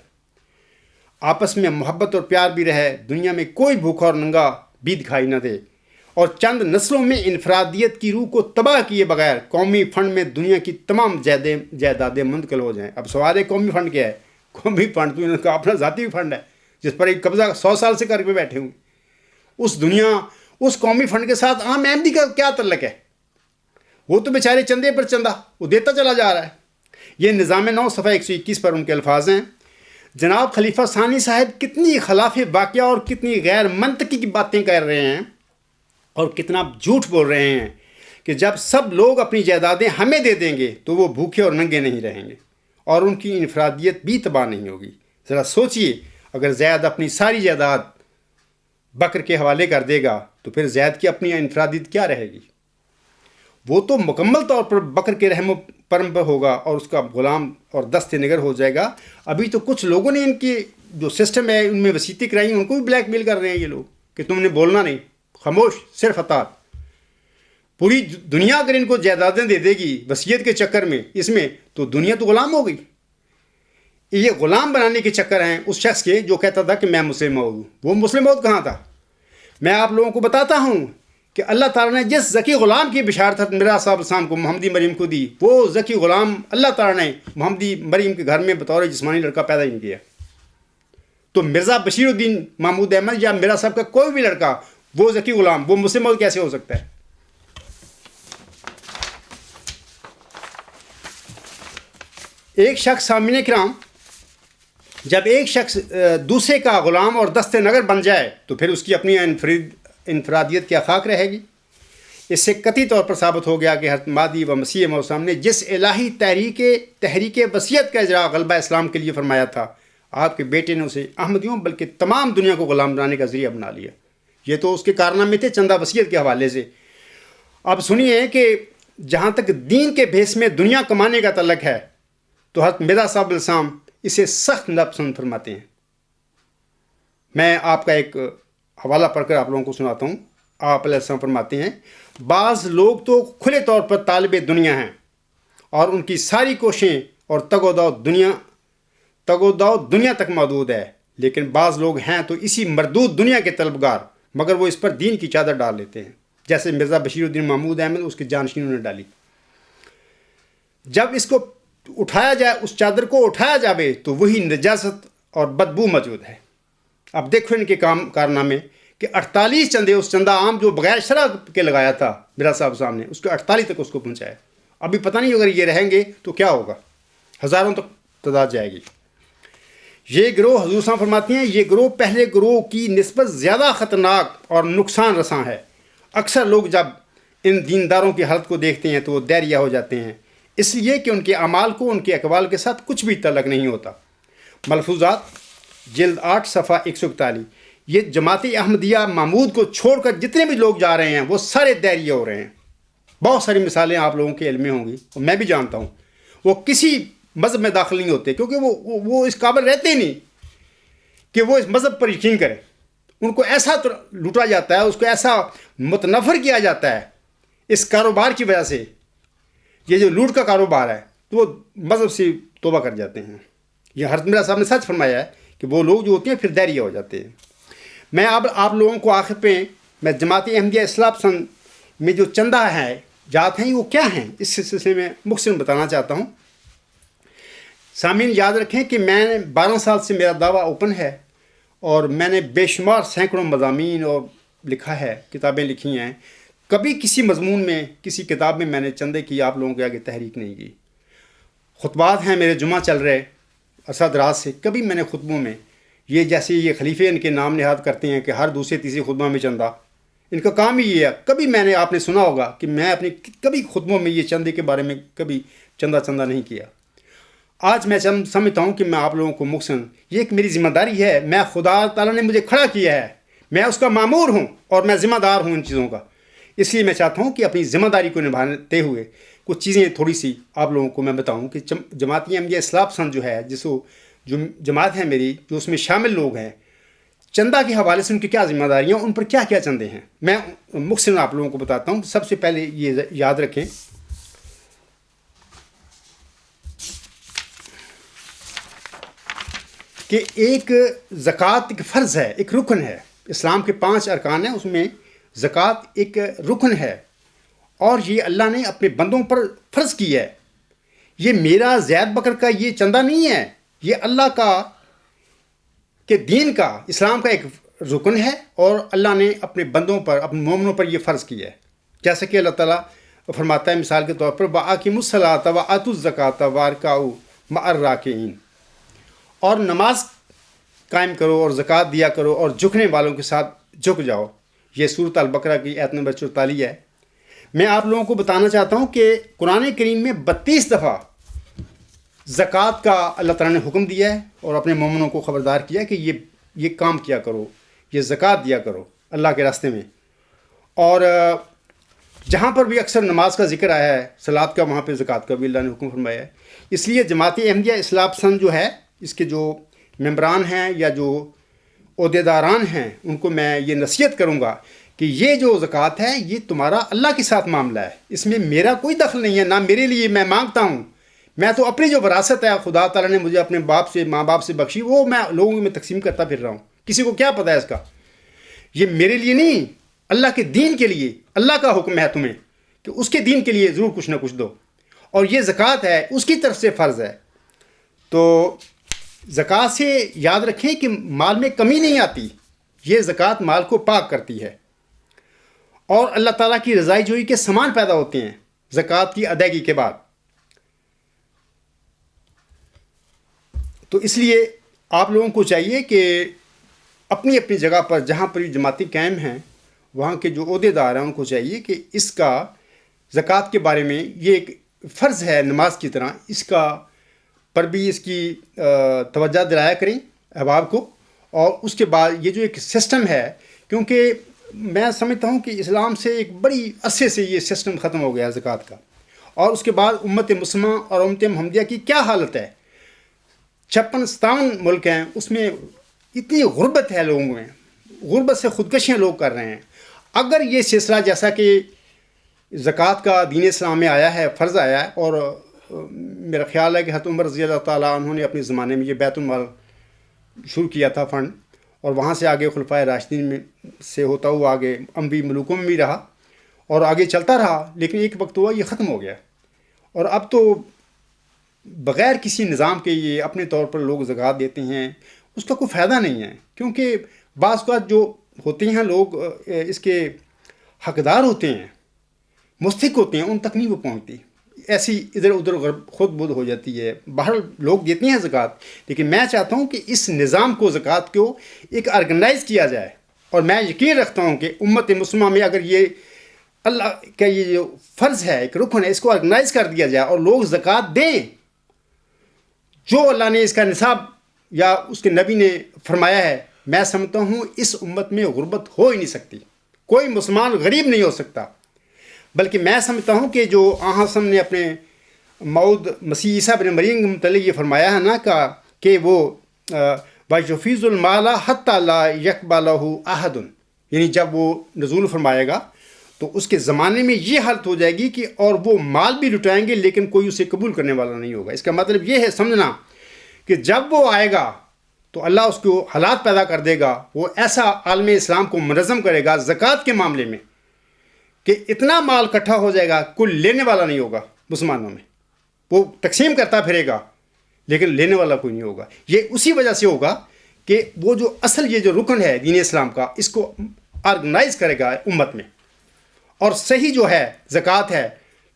Speaker 1: آپس میں محبت اور پیار بھی رہے، دنیا میں کوئی بھوکا اور ننگا بھی دکھائی نہ دے، اور چند نسلوں میں انفرادیت کی روح کو تباہ کیے بغیر قومی فنڈ میں دنیا کی تمام جائیدادیں منتقل ہو جائیں۔ اب سوال ہے قومی فنڈ کیا ہے؟ قومی فنڈ تو ان کا اپنا ذاتی فنڈ ہے جس پر ایک قبضہ 100 سال سے کر کے بیٹھے ہوئے۔ اس قومی فنڈ کے ساتھ عام احمدی کا کیا تعلق ہے؟ وہ تو بیچارے چندے پر چندہ وہ دیتا چلا جا رہا ہے۔ یہ نظام 9 صفحہ 121 پر ان کے الفاظ ہیں، جناب خلیفہ ثانی صاحب کتنی خلاف واقعہ اور کتنی غیر منطقی کی باتیں کر رہے ہیں اور کتنا جھوٹ بول رہے ہیں کہ جب سب لوگ اپنی جائیدادیں ہمیں دے دیں گے تو وہ بھوکے اور ننگے نہیں رہیں گے اور ان کی انفرادیت بھی تباہ نہیں ہوگی۔ ذرا سوچئے، اگر زید اپنی ساری جائیداد بکر کے حوالے کر دے گا تو پھر زید کی اپنی انفرادیت کیا رہے گی؟ وہ تو مکمل طور پر بکر کے رحم و کرم پر ہوگا اور اس کا غلام اور دست نگر ہو جائے گا۔ ابھی تو کچھ لوگوں نے ان کی جو سسٹم ہے ان میں وسیعتیں کرائی، ان کو بھی بلیک میل کر رہے ہیں یہ لوگ کہ تم نے بولنا نہیں، خاموش، صرف اطاعت۔ پوری دنیا اگر ان کو جائیدادیں دے دے گی وصیت کے چکر میں اس میں، تو دنیا تو غلام ہو گئی۔ یہ غلام بنانے کے چکر ہیں اس شخص کے جو کہتا تھا کہ میں مسلم موعود ہوں۔ وہ مسلم موعود کہاں تھا؟ میں آپ لوگوں کو بتاتا ہوں کہ اللہ تعالیٰ نے جس ذکی غلام کی بشارت حضرت مرزا صاحب السلام کو محمدی مریم کو دی، وہ ذکی غلام اللہ تعالیٰ نے محمدی مریم کے گھر میں بطور جسمانی لڑکا پیدا ہی نہیں کیا۔ تو مرزا بشیر الدین محمود احمد یا مرزا صاحب کا کوئی بھی لڑکا وہ ذکی غلام وہ مسلم موعود کیسے ہو سکتا ہے؟ ایک شخص، سامعین کرام، جب ایک شخص دوسرے کا غلام اور دست نگر بن جائے تو پھر اس کی اپنی انفرادیت کیا خاک رہے گی؟ اس سے قطعی طور پر ثابت ہو گیا کہ حضرت مہدی و مسیح موعود نے جس الہی تحریک وصیت کا اجرا غلبہ اسلام کے لیے فرمایا تھا، آپ کے بیٹے نے اسے احمدیوں بلکہ تمام دنیا کو غلام بنانے کا ذریعہ بنا لیا۔ یہ تو اس کے کارنامے تھے چندہ وصیت کے حوالے سے۔ اب سنیے کہ جہاں تک دین کے بھیس میں دنیا کمانے کا تعلق ہے تو حضرت مرزا صاحب السلام اسے سخت ناپسند فرماتے ہیں۔ میں آپ کا ایک حوالہ پڑھ کر آپ لوگوں کو سناتا ہوں۔ آپ علیہ السلام فرماتے ہیں، بعض لوگ تو کھلے طور پر طالب دنیا ہیں اور ان کی ساری کوششیں اور تگ و دو دنیا تک محدود ہے، لیکن بعض لوگ ہیں تو اسی مردود دنیا کے طلبگار، مگر وہ اس پر دین کی چادر ڈال لیتے ہیں، جیسے مرزا بشیر الدین محمود احمد اس کے جانشینوں نے ڈالی۔ جب اس کو اٹھایا جائے، اس چادر کو اٹھایا جاوے تو وہی نجاست اور بدبو موجود ہے۔ اب دیکھو ان کے کارنامے کہ 48 چندے، اس چندہ عام جو بغیر شرح کے لگایا تھا مرزا صاحب نے، اس کے 48 تک اس کو پہنچایا۔ ابھی پتہ نہیں اگر یہ رہیں گے تو کیا ہوگا، ہزاروں تک تعداد جائے گی۔ یہ گروہ، حضور صاحب فرماتے ہیں، یہ گروہ پہلے گروہ کی نسبت زیادہ خطرناک اور نقصان رساں ہے۔ اکثر لوگ جب ان دینداروں کی حالت کو دیکھتے ہیں تو وہ دہریہ ہو جاتے ہیں، اس لیے کہ ان کے اعمال کو ان کے اقوال کے ساتھ کچھ بھی تعلق نہیں ہوتا۔ ملفوظات جلد 8 صفحہ 141۔ یہ جماعت احمدیہ محمود کو چھوڑ کر جتنے بھی لوگ جا رہے ہیں وہ سارے دہریہ ہو رہے ہیں۔ بہت ساری مثالیں آپ لوگوں کے علم میں ہوں گی اور میں بھی جانتا ہوں۔ وہ کسی مذہب میں داخل نہیں ہوتے کیونکہ وہ اس قابل رہتے ہی نہیں کہ وہ اس مذہب پر یقین کریں۔ ان کو ایسا لوٹا جاتا ہے، اس کو ایسا متنفر کیا جاتا ہے اس کاروبار کی وجہ سے، یہ جو لوٹ کا کاروبار ہے، تو وہ مذہب سے توبہ کر جاتے ہیں۔ یہ حضرت مرزا صاحب نے سچ فرمایا ہے کہ وہ لوگ جو ہوتے ہیں پھر دہریہ ہو جاتے ہیں۔ میں اب آپ لوگوں کو آخر پہ میں جماعت احمدیہ اصلاح پسند میں جو چندہ ہے جات ہیں وہ کیا ہیں اس سلسلے میں مختصر بتانا چاہتا ہوں۔ سامعین یاد رکھیں کہ میں نے 12 سال سے میرا دعویٰ اوپن ہے اور میں نے بے شمار سینکڑوں مضامین اور لکھا ہے، کتابیں لکھی ہیں۔ کبھی کسی مضمون میں، کسی کتاب میں نے چندے کی آپ لوگوں کے آگے تحریک نہیں کی۔ خطبات ہیں میرے جمعہ چل رہے عرصہ دراز سے، کبھی میں نے خطبوں میں یہ جیسے یہ خلیفے ان کے نام نہاد کرتے ہیں کہ ہر دوسرے تیسرے خطبہ میں چندہ، ان کا کام ہی یہ ہے. کبھی میں نے آپ نے سنا ہوگا کہ میں اپنے کبھی خطبوں میں یہ چندے کے بارے میں کبھی چندہ نہیں کیا. آج میں سمجھتا ہوں کہ میں آپ لوگوں کو محسن یہ ایک میری ذمہ داری ہے. میں خدا تعالیٰ نے مجھے کھڑا کیا ہے, میں اس کا مامور ہوں اور میں ذمہ دار ہوں ان چیزوں کا. اس لیے میں چاہتا ہوں کہ اپنی ذمہ داری کو نبھاتے ہوئے کچھ چیزیں تھوڑی سی آپ لوگوں کو میں بتاؤں کہ جماعتی احمدیہ اصلاح پسند جو ہے جو جماعت ہے میری, جو اس میں شامل لوگ ہیں, چندہ کے حوالے سے ان کی کیا ذمہ داریاں, ان پر کیا کیا چندے ہیں, میں مختصراً آپ لوگوں کو بتاتا ہوں. سب سے پہلے یہ یاد رکھیں کہ ایک زکوٰۃ ایک فرض ہے, ایک رکن ہے. اسلام کے 5 ارکان ہیں, اس میں زکوٰۃ ایک رکن ہے, اور یہ اللہ نے اپنے بندوں پر فرض کی ہے. یہ میرا زید بکر کا یہ چندہ نہیں ہے, یہ اللہ کے دین کا, اسلام کا ایک رکن ہے, اور اللہ نے اپنے بندوں پر, اپنے مومنوں پر یہ فرض کیا ہے. جیسا کہ اللہ تعالیٰ فرماتا ہے مثال کے طور پر وَأَقِیمُوا الصَّلَاةَ وَآتُوا الزَّکَاةَ وَارْکَعُوا مَعَ الرَّاکِعِینَ, اور نماز قائم کرو اور زکوٰۃ دیا کرو اور جھکنے والوں کے ساتھ جھک جاؤ. یہ سورۃ البقرہ کی آیت نمبر 44 ہے. میں آپ لوگوں کو بتانا چاہتا ہوں کہ قرآن کریم میں 32 دفعہ زکوٰۃ کا اللہ تعالیٰ نے حکم دیا ہے, اور اپنے مومنوں کو خبردار کیا کہ یہ کام کیا کرو, یہ زکوٰۃ دیا کرو اللہ کے راستے میں. اور جہاں پر بھی اکثر نماز کا ذکر آیا ہے, صلات کا, وہاں پہ زکوٰۃ کا بھی اللہ نے حکم فرمایا ہے. اس لیے جماعت احمدیہ اصلاح پسند جو ہے, اس کے جو ممبران ہیں یا جو عہدیداران ہیں, ان کو میں یہ نصیحت کروں گا کہ یہ جو زکوٰۃ ہے یہ تمہارا اللہ کے ساتھ معاملہ ہے, اس میں میرا کوئی دخل نہیں ہے, نہ میرے لیے میں مانگتا ہوں. میں تو اپنی جو وراثت ہے خدا تعالیٰ نے مجھے اپنے ماں باپ سے بخشی, وہ میں لوگوں میں تقسیم کرتا پھر رہا ہوں. کسی کو کیا پتہ ہے اس کا؟ یہ میرے لیے نہیں, اللہ کے دین کے لیے اللہ کا حکم ہے تمہیں کہ اس کے دین کے لیے ضرور کچھ نہ کچھ دو, اور یہ زکوٰۃ ہے اس کی طرف سے فرض ہے. تو زکوٰۃ سے یاد رکھیں کہ مال میں کمی نہیں آتی, یہ زکوٰۃ مال کو پاک کرتی ہے, اور اللہ تعالیٰ کی رضائی جوئی کے سامان پیدا ہوتے ہیں زکوٰۃ کی ادائیگی کے بعد. تو اس لیے آپ لوگوں کو چاہیے کہ اپنی اپنی جگہ پر جہاں پر جماعتی قائم ہیں, وہاں کے جو عہدیدار ہیں ان کو چاہیے کہ اس کا زکوٰۃ کے بارے میں, یہ ایک فرض ہے نماز کی طرح, اس کا پر بھی اس کی توجہ دلایا کریں احباب کو. اور اس کے بعد یہ جو ایک سسٹم ہے, کیونکہ میں سمجھتا ہوں کہ اسلام سے ایک بڑی عرصے سے یہ سسٹم ختم ہو گیا زکوٰۃ کا. اور اس کے بعد امت مسلمہ اور امت محمدیہ کی کیا حالت ہے, 56-57 ملک ہیں, اس میں اتنی غربت ہے لوگوں میں, غربت سے خودکشیاں لوگ کر رہے ہیں. اگر یہ سلسلہ جیسا کہ زکوٰۃ کا دین اسلام میں آیا ہے, فرض آیا ہے, اور میرا خیال ہے کہ حضرت عمر رضی اللہ تعالیٰ انہوں نے اپنے زمانے میں یہ بیت المال شروع کیا تھا فنڈ, اور وہاں سے آگے خلفائے راشدین میں سے ہوتا ہوا آگے اموی ملوکوں میں بھی رہا اور آگے چلتا رہا. لیکن ایک وقت ہوا یہ ختم ہو گیا, اور اب تو بغیر کسی نظام کے یہ اپنے طور پر لوگ زکوٰۃ دیتے ہیں, اس کا کوئی فائدہ نہیں ہے. کیونکہ بعض اوقات جو ہوتے ہیں لوگ اس کے حقدار ہوتے ہیں, مستحق ہوتے ہیں, ان تک نہیں وہ پہنچتی, ایسی ادھر ادھر خود بدھ ہو جاتی ہے. باہر لوگ دیتے ہیں زکوٰۃ, لیکن میں چاہتا ہوں کہ اس نظام کو, زکوٰۃ کو ایک آرگنائز کیا جائے. اور میں یقین رکھتا ہوں کہ امت مسلمہ میں اگر یہ اللہ کا یہ جو فرض ہے, ایک رکن ہے, اس کو آرگنائز کر دیا جائے اور لوگ زکوٰۃ دیں جو اللہ نے اس کا نصاب یا اس کے نبی نے فرمایا ہے, میں سمجھتا ہوں اس امت میں غربت ہو ہی نہیں سکتی. کوئی مسلمان غریب نہیں ہو سکتا. بلکہ میں سمجھتا ہوں کہ جو آہم نے اپنے مود مسیح عیسیٰ بن مریم کے متعلق یہ فرمایا ہے نا کہ وہ وَيُفِيضُ الْمَالَ حَتَّى لَا يَقْبَلَهُ أَحَدٌ, یعنی جب وہ نزول فرمائے گا تو اس کے زمانے میں یہ حالت ہو جائے گی کہ اور وہ مال بھی لٹائیں گے لیکن کوئی اسے قبول کرنے والا نہیں ہوگا. اس کا مطلب یہ ہے سمجھنا کہ جب وہ آئے گا تو اللہ اس کو حالات پیدا کر دے گا, وہ ایسا عالم اسلام کو منظم کرے گا زکوٰۃ کے معاملے میں کہ اتنا مال اکٹھا ہو جائے گا کوئی لینے والا نہیں ہوگا مسلمانوں میں. وہ تقسیم کرتا پھرے گا لیکن لینے والا کوئی نہیں ہوگا. یہ اسی وجہ سے ہوگا کہ وہ جو اصل یہ جو رکن ہے دین اسلام کا, اس کو آرگنائز کرے گا امت میں, اور صحیح جو ہے زکوٰۃ ہے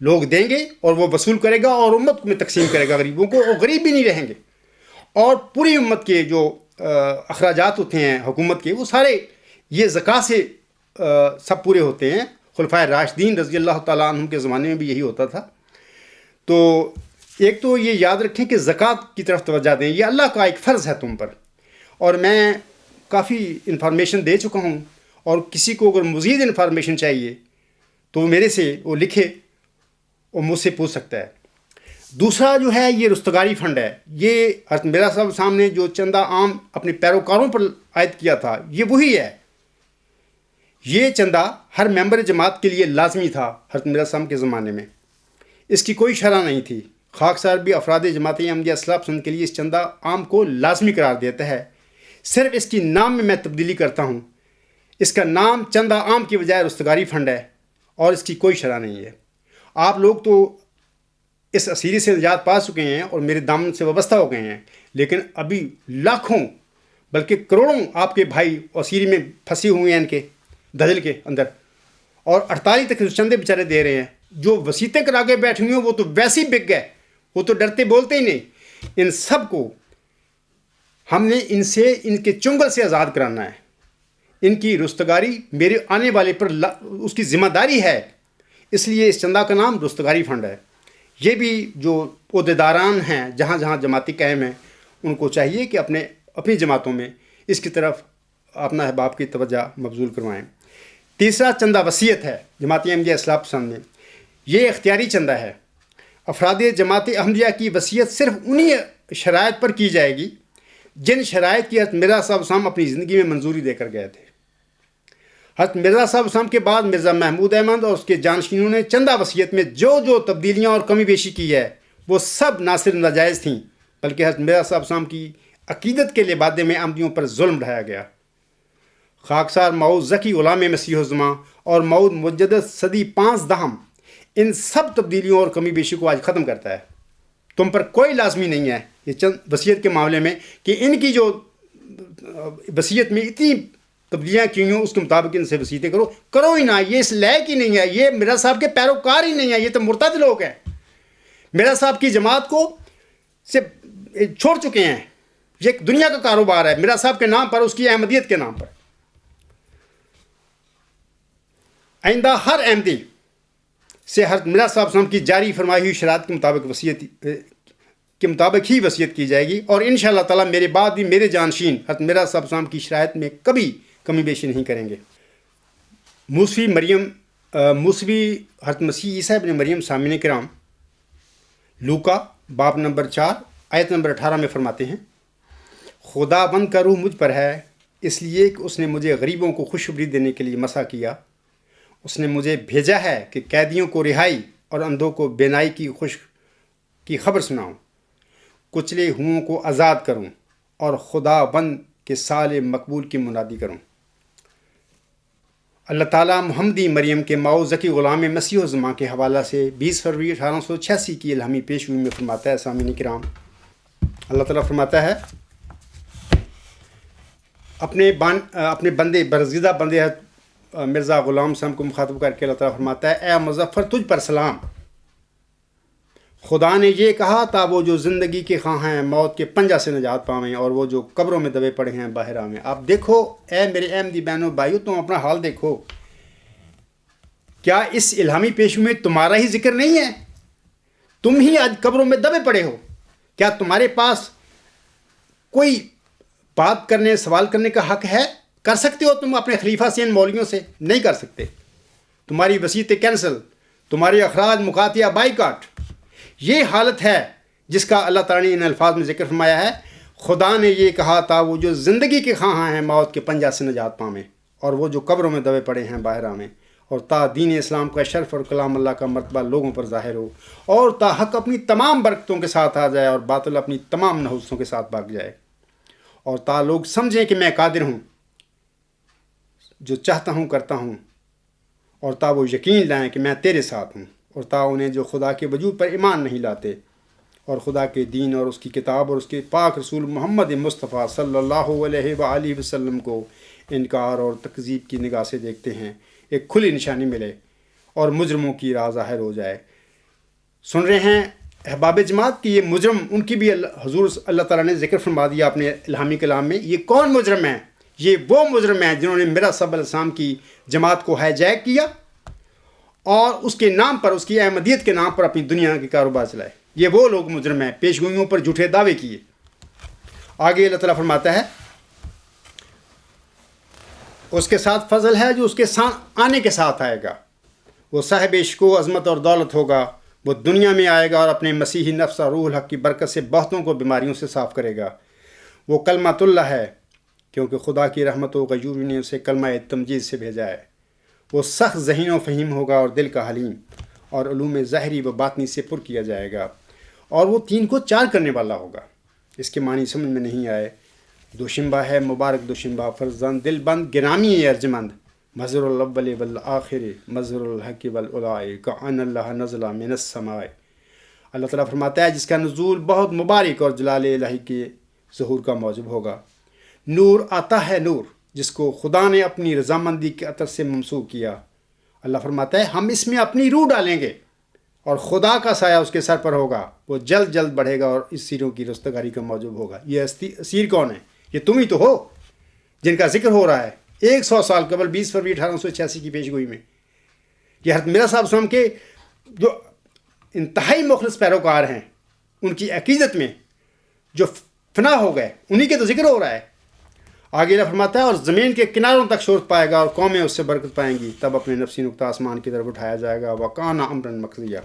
Speaker 1: لوگ دیں گے اور وہ وصول کرے گا اور امت میں تقسیم کرے گا غریبوں کو, اور غریب بھی نہیں رہیں گے. اور پوری امت کے جو اخراجات ہوتے ہیں حکومت کے, وہ سارے یہ زکوٰۃ سے سب پورے ہوتے ہیں. خلفائے راشدین رضی اللہ تعالیٰ عنہ کے زمانے میں بھی یہی ہوتا تھا. تو ایک تو یہ یاد رکھیں کہ زکوٰۃ کی طرف توجہ دیں، یہ اللہ کا ایک فرض ہے تم پر. اور میں کافی انفارمیشن دے چکا ہوں، اور کسی کو اگر مزید انفارمیشن چاہیے تو وہ میرے سے وہ لکھے اور مجھ سے پوچھ سکتا ہے. دوسرا جو ہے یہ رستگاری فنڈ ہے. یہ حضرت مرزا صاحب سامنے جو چندہ عام اپنے پیروکاروں پر عائد کیا تھا یہ وہی ہے. یہ چندہ ہر ممبر جماعت کے لیے لازمی تھا حضرت مرزا صاحب کے زمانے میں. اس کی کوئی شرح نہیں تھی. خاکسار بھی افراد جماعت احمدیہ اصلاح پسند کے لیے اس چندہ عام کو لازمی قرار دیتا ہے. صرف اس کی نام میں تبدیلی کرتا ہوں. اس کا نام چندہ عام کی بجائے رستگاری فنڈ ہے اور اس کی کوئی شرح نہیں ہے. آپ لوگ تو اس اسیری سے نجات پا چکے ہیں اور میرے دامن سے وابستہ ہو گئے ہیں، لیکن ابھی لاکھوں بلکہ کروڑوں آپ کے بھائی اسیری میں پھنسے ہوئے ہیں ان کے دجل کے اندر، اور 48 تک چندے بیچارے دے رہے ہیں. جو وسیطیں کرا کے بیٹھے ہوئے ہیں وہ تو ویسے ہی بک گئے، وہ تو ڈرتے بولتے ہی نہیں. ان سب کو ہم نے ان کے چنگل سے آزاد کرانا ہے. ان کی رستگاری میرے آنے والے پر اس کی ذمہ داری ہے. اس لیے اس چندہ کا نام رستگاری فنڈ ہے. یہ بھی جو عہدیداران ہیں جہاں جہاں جماعتی قائم ہیں ان کو چاہیے کہ اپنی جماعتوں میں اس کی طرف اپنا احباب کی توجہ مبذول کروائیں. تیسرا چندہ وصیت ہے جماعت احمدیہ اصلاح پسند میں. یہ اختیاری چندہ ہے. افراد جماعت احمدیہ کی وصیت صرف انہی شرائط پر کی جائے گی جن شرائط کی حضرت مرزا صاحب اسلام اپنی زندگی میں منظوری دے کر گئے تھے. حضرت مرزا صاحب اسلام کے بعد مرزا محمود احمد اور اس کے جانشینوں نے چندہ وصیت میں جو تبدیلیاں اور کمی بیشی کی ہے وہ سب نہ صرف ناجائز تھیں بلکہ حضرت مرزا صاحب اسلام کی عقیدت کے لبادے میں احمدیوں پر ظلم ڈھایا گیا. خاکسار مؤعود ذکی غلام مسیح الزماں اور مؤعود مجدد صدی 5 دہم ان سب تبدیلیوں اور کمی بیشی کو آج ختم کرتا ہے. تم پر کوئی لازمی نہیں ہے یہ چند وصیت کے معاملے میں کہ ان کی جو وصیت میں اتنی تبدیلیاں کی ہوں اس کے مطابق ان سے وصیتیں کرو ہی نہ. یہ اس لائق ہی نہیں ہے. یہ مرزا صاحب کے پیروکار ہی نہیں ہے. یہ تو مرتد لوگ ہیں. مرزا صاحب کی جماعت کو سے چھوڑ چکے ہیں. یہ ایک دنیا کا کاروبار ہے مرزا صاحب کے نام پر، اس کی احمدیت کے نام پر. آئندہ ہر احمدی سے حضرت مرزا صاحب اسلام کی جاری فرمائی ہوئی شرائط کے مطابق ہی وصیت کی جائے گی، اور انشاءاللہ تعالیٰ میرے بعد بھی میرے جانشین حضرت مرزا صاحب اسلام کی شرائط میں کبھی کمی بیشی نہیں کریں گے. موسوی حضرت مسیح عیسیٰ ابن مریم سامعین کرام لوکا باب نمبر 4 آیت نمبر 18 میں فرماتے ہیں، خدا بند کا روح مجھ پر ہے اس لیے کہ اس نے مجھے غریبوں کو خوشخبری دینے کے لیے مسا کیا. اس نے مجھے بھیجا ہے کہ قیدیوں کو رہائی اور اندھوں کو بینائی کی خبر سناؤں، کچلے ہوئوں کو آزاد کروں اور خدا بند کے سال مقبول کی منادی کروں. اللہ تعالیٰ محمدی مریم کے مؤعود ذکی غلام مسیح الزماں کے حوالہ سے 20 فروری 1886 کی الہامی پیش ہوئی میں فرماتا ہے. سامعین کرام، اللہ تعالیٰ فرماتا ہے اپنے بندے برگزیدہ بندے مرزا غلام صاحب کو مخاطب کر کے اللہ تعالیٰ فرماتا ہے، اے مظفر تجھ پر سلام. خدا نے یہ کہا تا وہ جو زندگی کے خواہاں ہیں موت کے پنجہ سے نجات پاویں، اور وہ جو قبروں میں دبے پڑے ہیں باہر آویں. آپ دیکھو اے میرے احمدی بہنوں بھائیو، تم اپنا حال دیکھو. کیا اس الہامی پیشو میں تمہارا ہی ذکر نہیں ہے؟ تم ہی آج قبروں میں دبے پڑے ہو. کیا تمہارے پاس کوئی بات کرنے سوال کرنے کا حق ہے؟ کر سکتے ہو تم اپنے خلیفہ سے ان مولویوں سے؟ نہیں کر سکتے. تمہاری وصیتیں کینسل، تمہارے اخراج مقاطعہ بائیکاٹ. یہ حالت ہے جس کا اللہ تعالیٰ نے ان الفاظ میں ذکر فرمایا ہے، خدا نے یہ کہا تا وہ جو زندگی کے خواہاں ہیں موت کے پنجہ سے نجات پاویں، اور وہ جو قبروں میں دبے پڑے ہیں باہر آویں، اور تا دین اسلام کا شرف اور کلام اللہ کا مرتبہ لوگوں پر ظاہر ہو، اور تا حق اپنی تمام برکتوں کے ساتھ آ جائے اور باطل اپنی تمام نحوستوں کے ساتھ بھاگ جائے، اور تا لوگ سمجھیں کہ میں قادر ہوں، جو چاہتا ہوں کرتا ہوں، اور تا وہ یقین لائیں کہ میں تیرے ساتھ ہوں، اور تا انہیں جو خدا کے وجود پر ایمان نہیں لاتے اور خدا کے دین اور اس کی کتاب اور اس کے پاک رسول محمد مصطفیٰ صلی اللہ علیہ وآلہ وسلم کو انکار اور تکذیب کی نگاہ سے دیکھتے ہیں، ایک کھلی نشانی ملے اور مجرموں کی راہ ظاہر ہو جائے. سن رہے ہیں احباب جماعت کہ یہ مجرم ان کی بھی حضور اللہ تعالیٰ نے ذکر فرما دیا اپنے الہامی کلام میں. یہ کون مجرم ہیں؟ یہ وہ مجرم ہیں جنہوں نے مرزا صاحب علیہ السلام کی جماعت کو ہائی جیک کیا اور اس کے نام پر، اس کی احمدیت کے نام پر اپنی دنیا کے کاروبار چلائے. یہ وہ لوگ مجرم ہیں، پیشگوئیوں پر جھوٹے دعوے کیے. آگے اللہ تعالیٰ فرماتا ہے اس کے ساتھ فضل ہے جو اس کے آنے کے ساتھ آئے گا. وہ صاحب عشق و عظمت اور دولت ہوگا. وہ دنیا میں آئے گا اور اپنے مسیحی نفس اور روح الحق کی برکت سے بہتوں کو بیماریوں سے صاف کرے گا. وہ کلمۃ اللہ ہے کیونکہ خدا کی رحمت و غیور نے اسے کلمہ تمجید سے بھیجا ہے. وہ سخت ذہین و فہیم ہوگا اور دل کا حلیم، اور علوم ظاہری و باطنی سے پر کیا جائے گا. اور وہ 3 کو 4 کرنے والا ہوگا. اس کے معنی سمجھ میں نہیں آئے. دوشنبہ ہے مبارک دوشنبہ، فرزند دل بند گرامی ارجمند، مظہر الاول والآخر مظہر الحق والعلاء کأن اللہ نزل من السماء. اللہ تعالیٰ فرماتا ہے جس کا نزول بہت مبارک اور جلال الہی کے ظہور کا موجب ہوگا. نور آتا ہے نور جس کو خدا نے اپنی رضامندی کے عطر سے ممسوح کیا. اللہ فرماتا ہے ہم اس میں اپنی روح ڈالیں گے اور خدا کا سایہ اس کے سر پر ہوگا. وہ جلد جلد بڑھے گا اور اسیروں کی رستگاری کا موجب ہوگا. یہ اسیر کون ہے؟ یہ تم ہی تو ہو جن کا ذکر ہو رہا ہے 100 سال قبل 20 فروری 1886 کی پیشگوئی میں. یہ حضرت مرزا صاحب وسلم کے جو انتہائی مخلص پیروکار ہیں، ان کی عقیدت میں جو فنا ہو گئے، انہی کے تو ذکر ہو رہا ہے. آگے اللہ فرماتا ہے اور زمین کے کناروں تک شہرت پائے گا اور قومیں اس سے برکت پائیں گی. تب اپنے نفسی نقطہ آسمان کی طرف اٹھایا جائے گا. وَكَانَ أَمْرًا مَقْضِيًّا.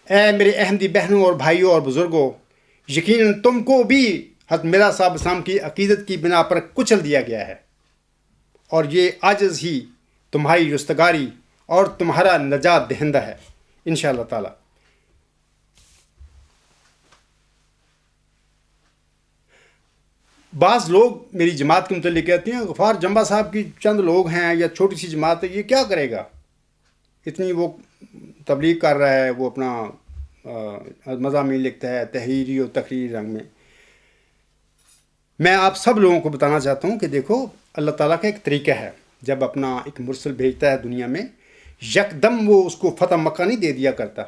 Speaker 1: اے میرے احمدی بہنوں اور بھائیوں اور بزرگوں، یقیناً تم کو بھی حضرت مرزا صاحب اسلام کی عقیدت کی بنا پر کچل دیا گیا ہے، اور یہ عاجز ہی تمہاری رستگاری اور تمہارا نجات دہندہ ہے انشاءاللہ تعالی. بعض لوگ میری جماعت کے متعلق کہتے ہیں غفار جمبا صاحب کی چند لوگ ہیں یا چھوٹی سی جماعت ہے، یہ کیا کرے گا؟ اتنی وہ تبلیغ کر رہا ہے، وہ اپنا مضامین لکھتا ہے تحریری و تقریری رنگ میں. میں آپ سب لوگوں کو بتانا چاہتا ہوں کہ دیکھو اللہ تعالیٰ کا ایک طریقہ ہے. جب اپنا ایک مرسل بھیجتا ہے دنیا میں، یکدم وہ اس کو فتح مکہ نہیں دے دیا کرتا.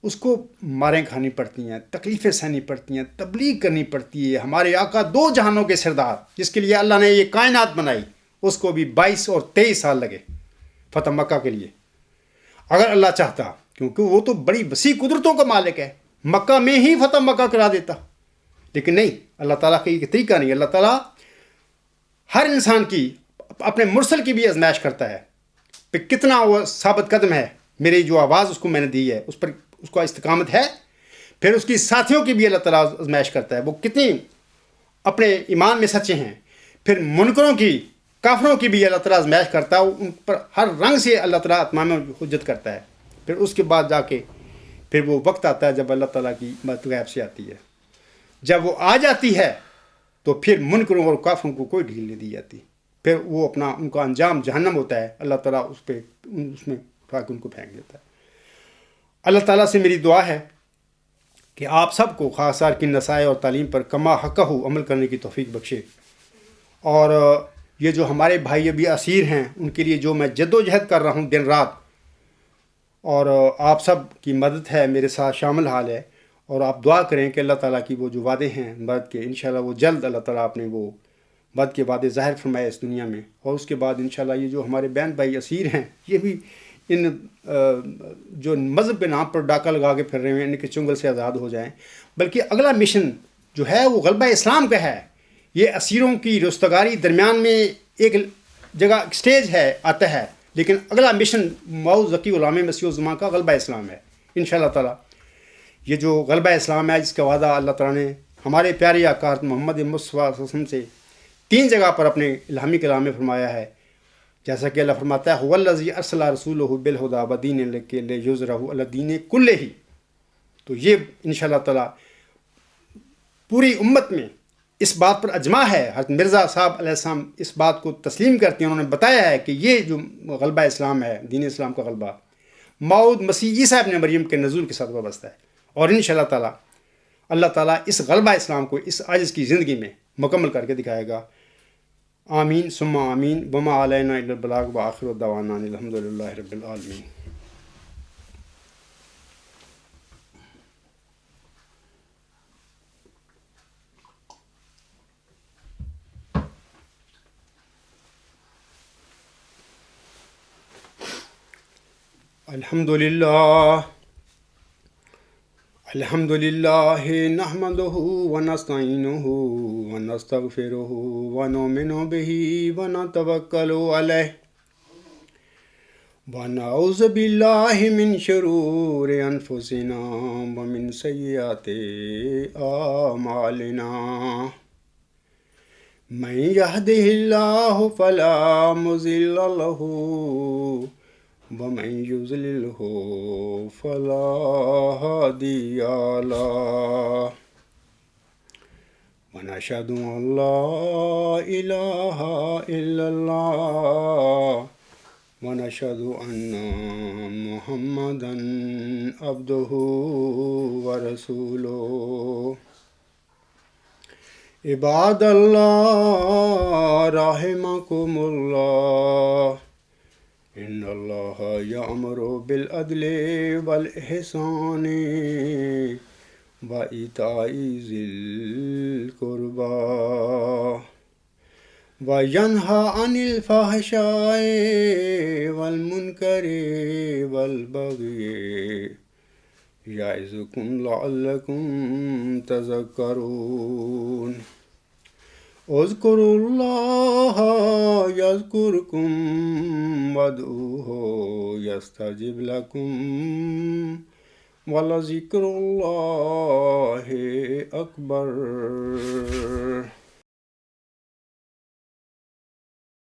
Speaker 1: اس کو ماریں کھانی پڑتی ہیں، تکلیفیں سہنی پڑتی ہیں، تبلیغ کرنی پڑتی ہے. ہمارے آقا 2 جہانوں کے سردار جس کے لیے اللہ نے یہ کائنات بنائی، اس کو بھی 22 اور 23 سال لگے فتح مکہ کے لیے. اگر اللہ چاہتا، کیونکہ وہ تو بڑی وسیع قدرتوں کا مالک ہے، مکہ میں ہی فتح مکہ کرا دیتا. لیکن نہیں، اللہ تعالیٰ کا یہ طریقہ نہیں. اللہ تعالیٰ ہر انسان کی، اپنے مرسل کی بھی آزمائش کرتا ہے کہ کتنا وہ ثابت قدم ہے. میری جو آواز اس کو میں نے دی ہے اس پر اس کا استقامت ہے. پھر اس کی ساتھیوں کی بھی اللہ تعالیٰ آزمائش کرتا ہے، وہ کتنی اپنے ایمان میں سچے ہیں. پھر منکروں کی، کافروں کی بھی اللہ تعالیٰ آزمائش کرتا ہے، ان پر ہر رنگ سے اللہ تعالیٰ اتمام حجت کرتا ہے. پھر اس کے بعد جا کے پھر وہ وقت آتا ہے جب اللہ تعالیٰ کی مدد غیب سے آتی ہے. جب وہ آ جاتی ہے تو پھر منکروں اور کافروں کو کوئی ڈھیل نہیں دی جاتی. پھر وہ اپنا ان کا انجام جہنم ہوتا ہے. اللہ تعالیٰ اس میں اٹھا کے ان کو پھینک دیتا ہے. اللہ تعالیٰ سے میری دعا ہے کہ آپ سب کو خاصار کی نصائح اور تعلیم پر کما حقہ عمل کرنے کی توفیق بخشے. اور یہ جو ہمارے بھائی ابھی اسیر ہیں، ان کے لیے جو میں جد و جہد کر رہا ہوں دن رات، اور آپ سب کی مدد ہے، میرے ساتھ شامل حال ہے. اور آپ دعا کریں کہ اللہ تعالیٰ کی وہ جو وعدے ہیں مدد کے، انشاءاللہ وہ جلد اللہ تعالیٰ اپنے وہ مدد کے وعدے ظاہر فرمائے اس دنیا میں. اور اس کے بعد انشاءاللہ یہ جو ہمارے بہن بھائی اسیر ہیں، یہ بھی ان جو مذہب کے نام پر ڈاکہ لگا کے پھر رہے ہیں، ان کے چنگل سے آزاد ہو جائیں. بلکہ اگلا مشن جو ہے وہ غلبہ اسلام کا ہے. یہ اسیروں کی رستگاری درمیان میں ایک جگہ سٹیج ہے، آتا ہے، لیکن اگلا مشن موعود ذکی غلام مسیح الزمان کا غلبہ اسلام ہے انشاءاللہ تعالیٰ. یہ جو غلبہ اسلام ہے جس کا وعدہ اللہ تعالیٰ نے ہمارے پیارے آقا محمد مصطفیٰ صلی اللہ علیہ وسلم سے 3 جگہ پر اپنے الہامی کلام میں فرمایا ہے. جیسا کہ اللہ فرماتا ہے هو الذی ارسل رسولہ بالہدی ودین الحق لیظہرہ علی الدین کلہ. تو یہ انشاءاللہ تعالیٰ پوری امت میں اس بات پر اجماع ہے. حضرت مرزا صاحب علیہ السلام اس بات کو تسلیم کرتے ہیں. انہوں نے بتایا ہے کہ یہ جو غلبہ اسلام ہے، دین اسلام کا غلبہ، موعود مسیح عیسیٰ ابن مریم کے نزول کے ساتھ وابستہ ہے. اور انشاءاللہ تعالیٰ اللہ تعالیٰ اس غلبہ اسلام کو اس عاجز کی زندگی میں مکمل کر کے دکھائے گا. آمین ثم آمین. وما علینا الا البلاغ وآخر دعوانا الحمد للہ رب العالمین. الحمد لله نحمده ونستعينه ونستغفره ونؤمن به ونتوكل عليه ونعوذ بالله من شرور أنفسنا ومن سيئات أعمالنا من يهده الله فلا مضل له ومن يضلله فلا هادي له ونشهد أن لا إله إلا الله ونشهد أن محمدا عبده ورسوله عباد الله رحمكم الله إن الله يأمر بالعدل والإحسان وإيتاء ذي القربى وينهى عن الفحشاء والمنكر والبغي يعظكم لعلكم تذكرون اذكروا الله يذكركم وادعوه يستجب لكم ولذكر الله أكبر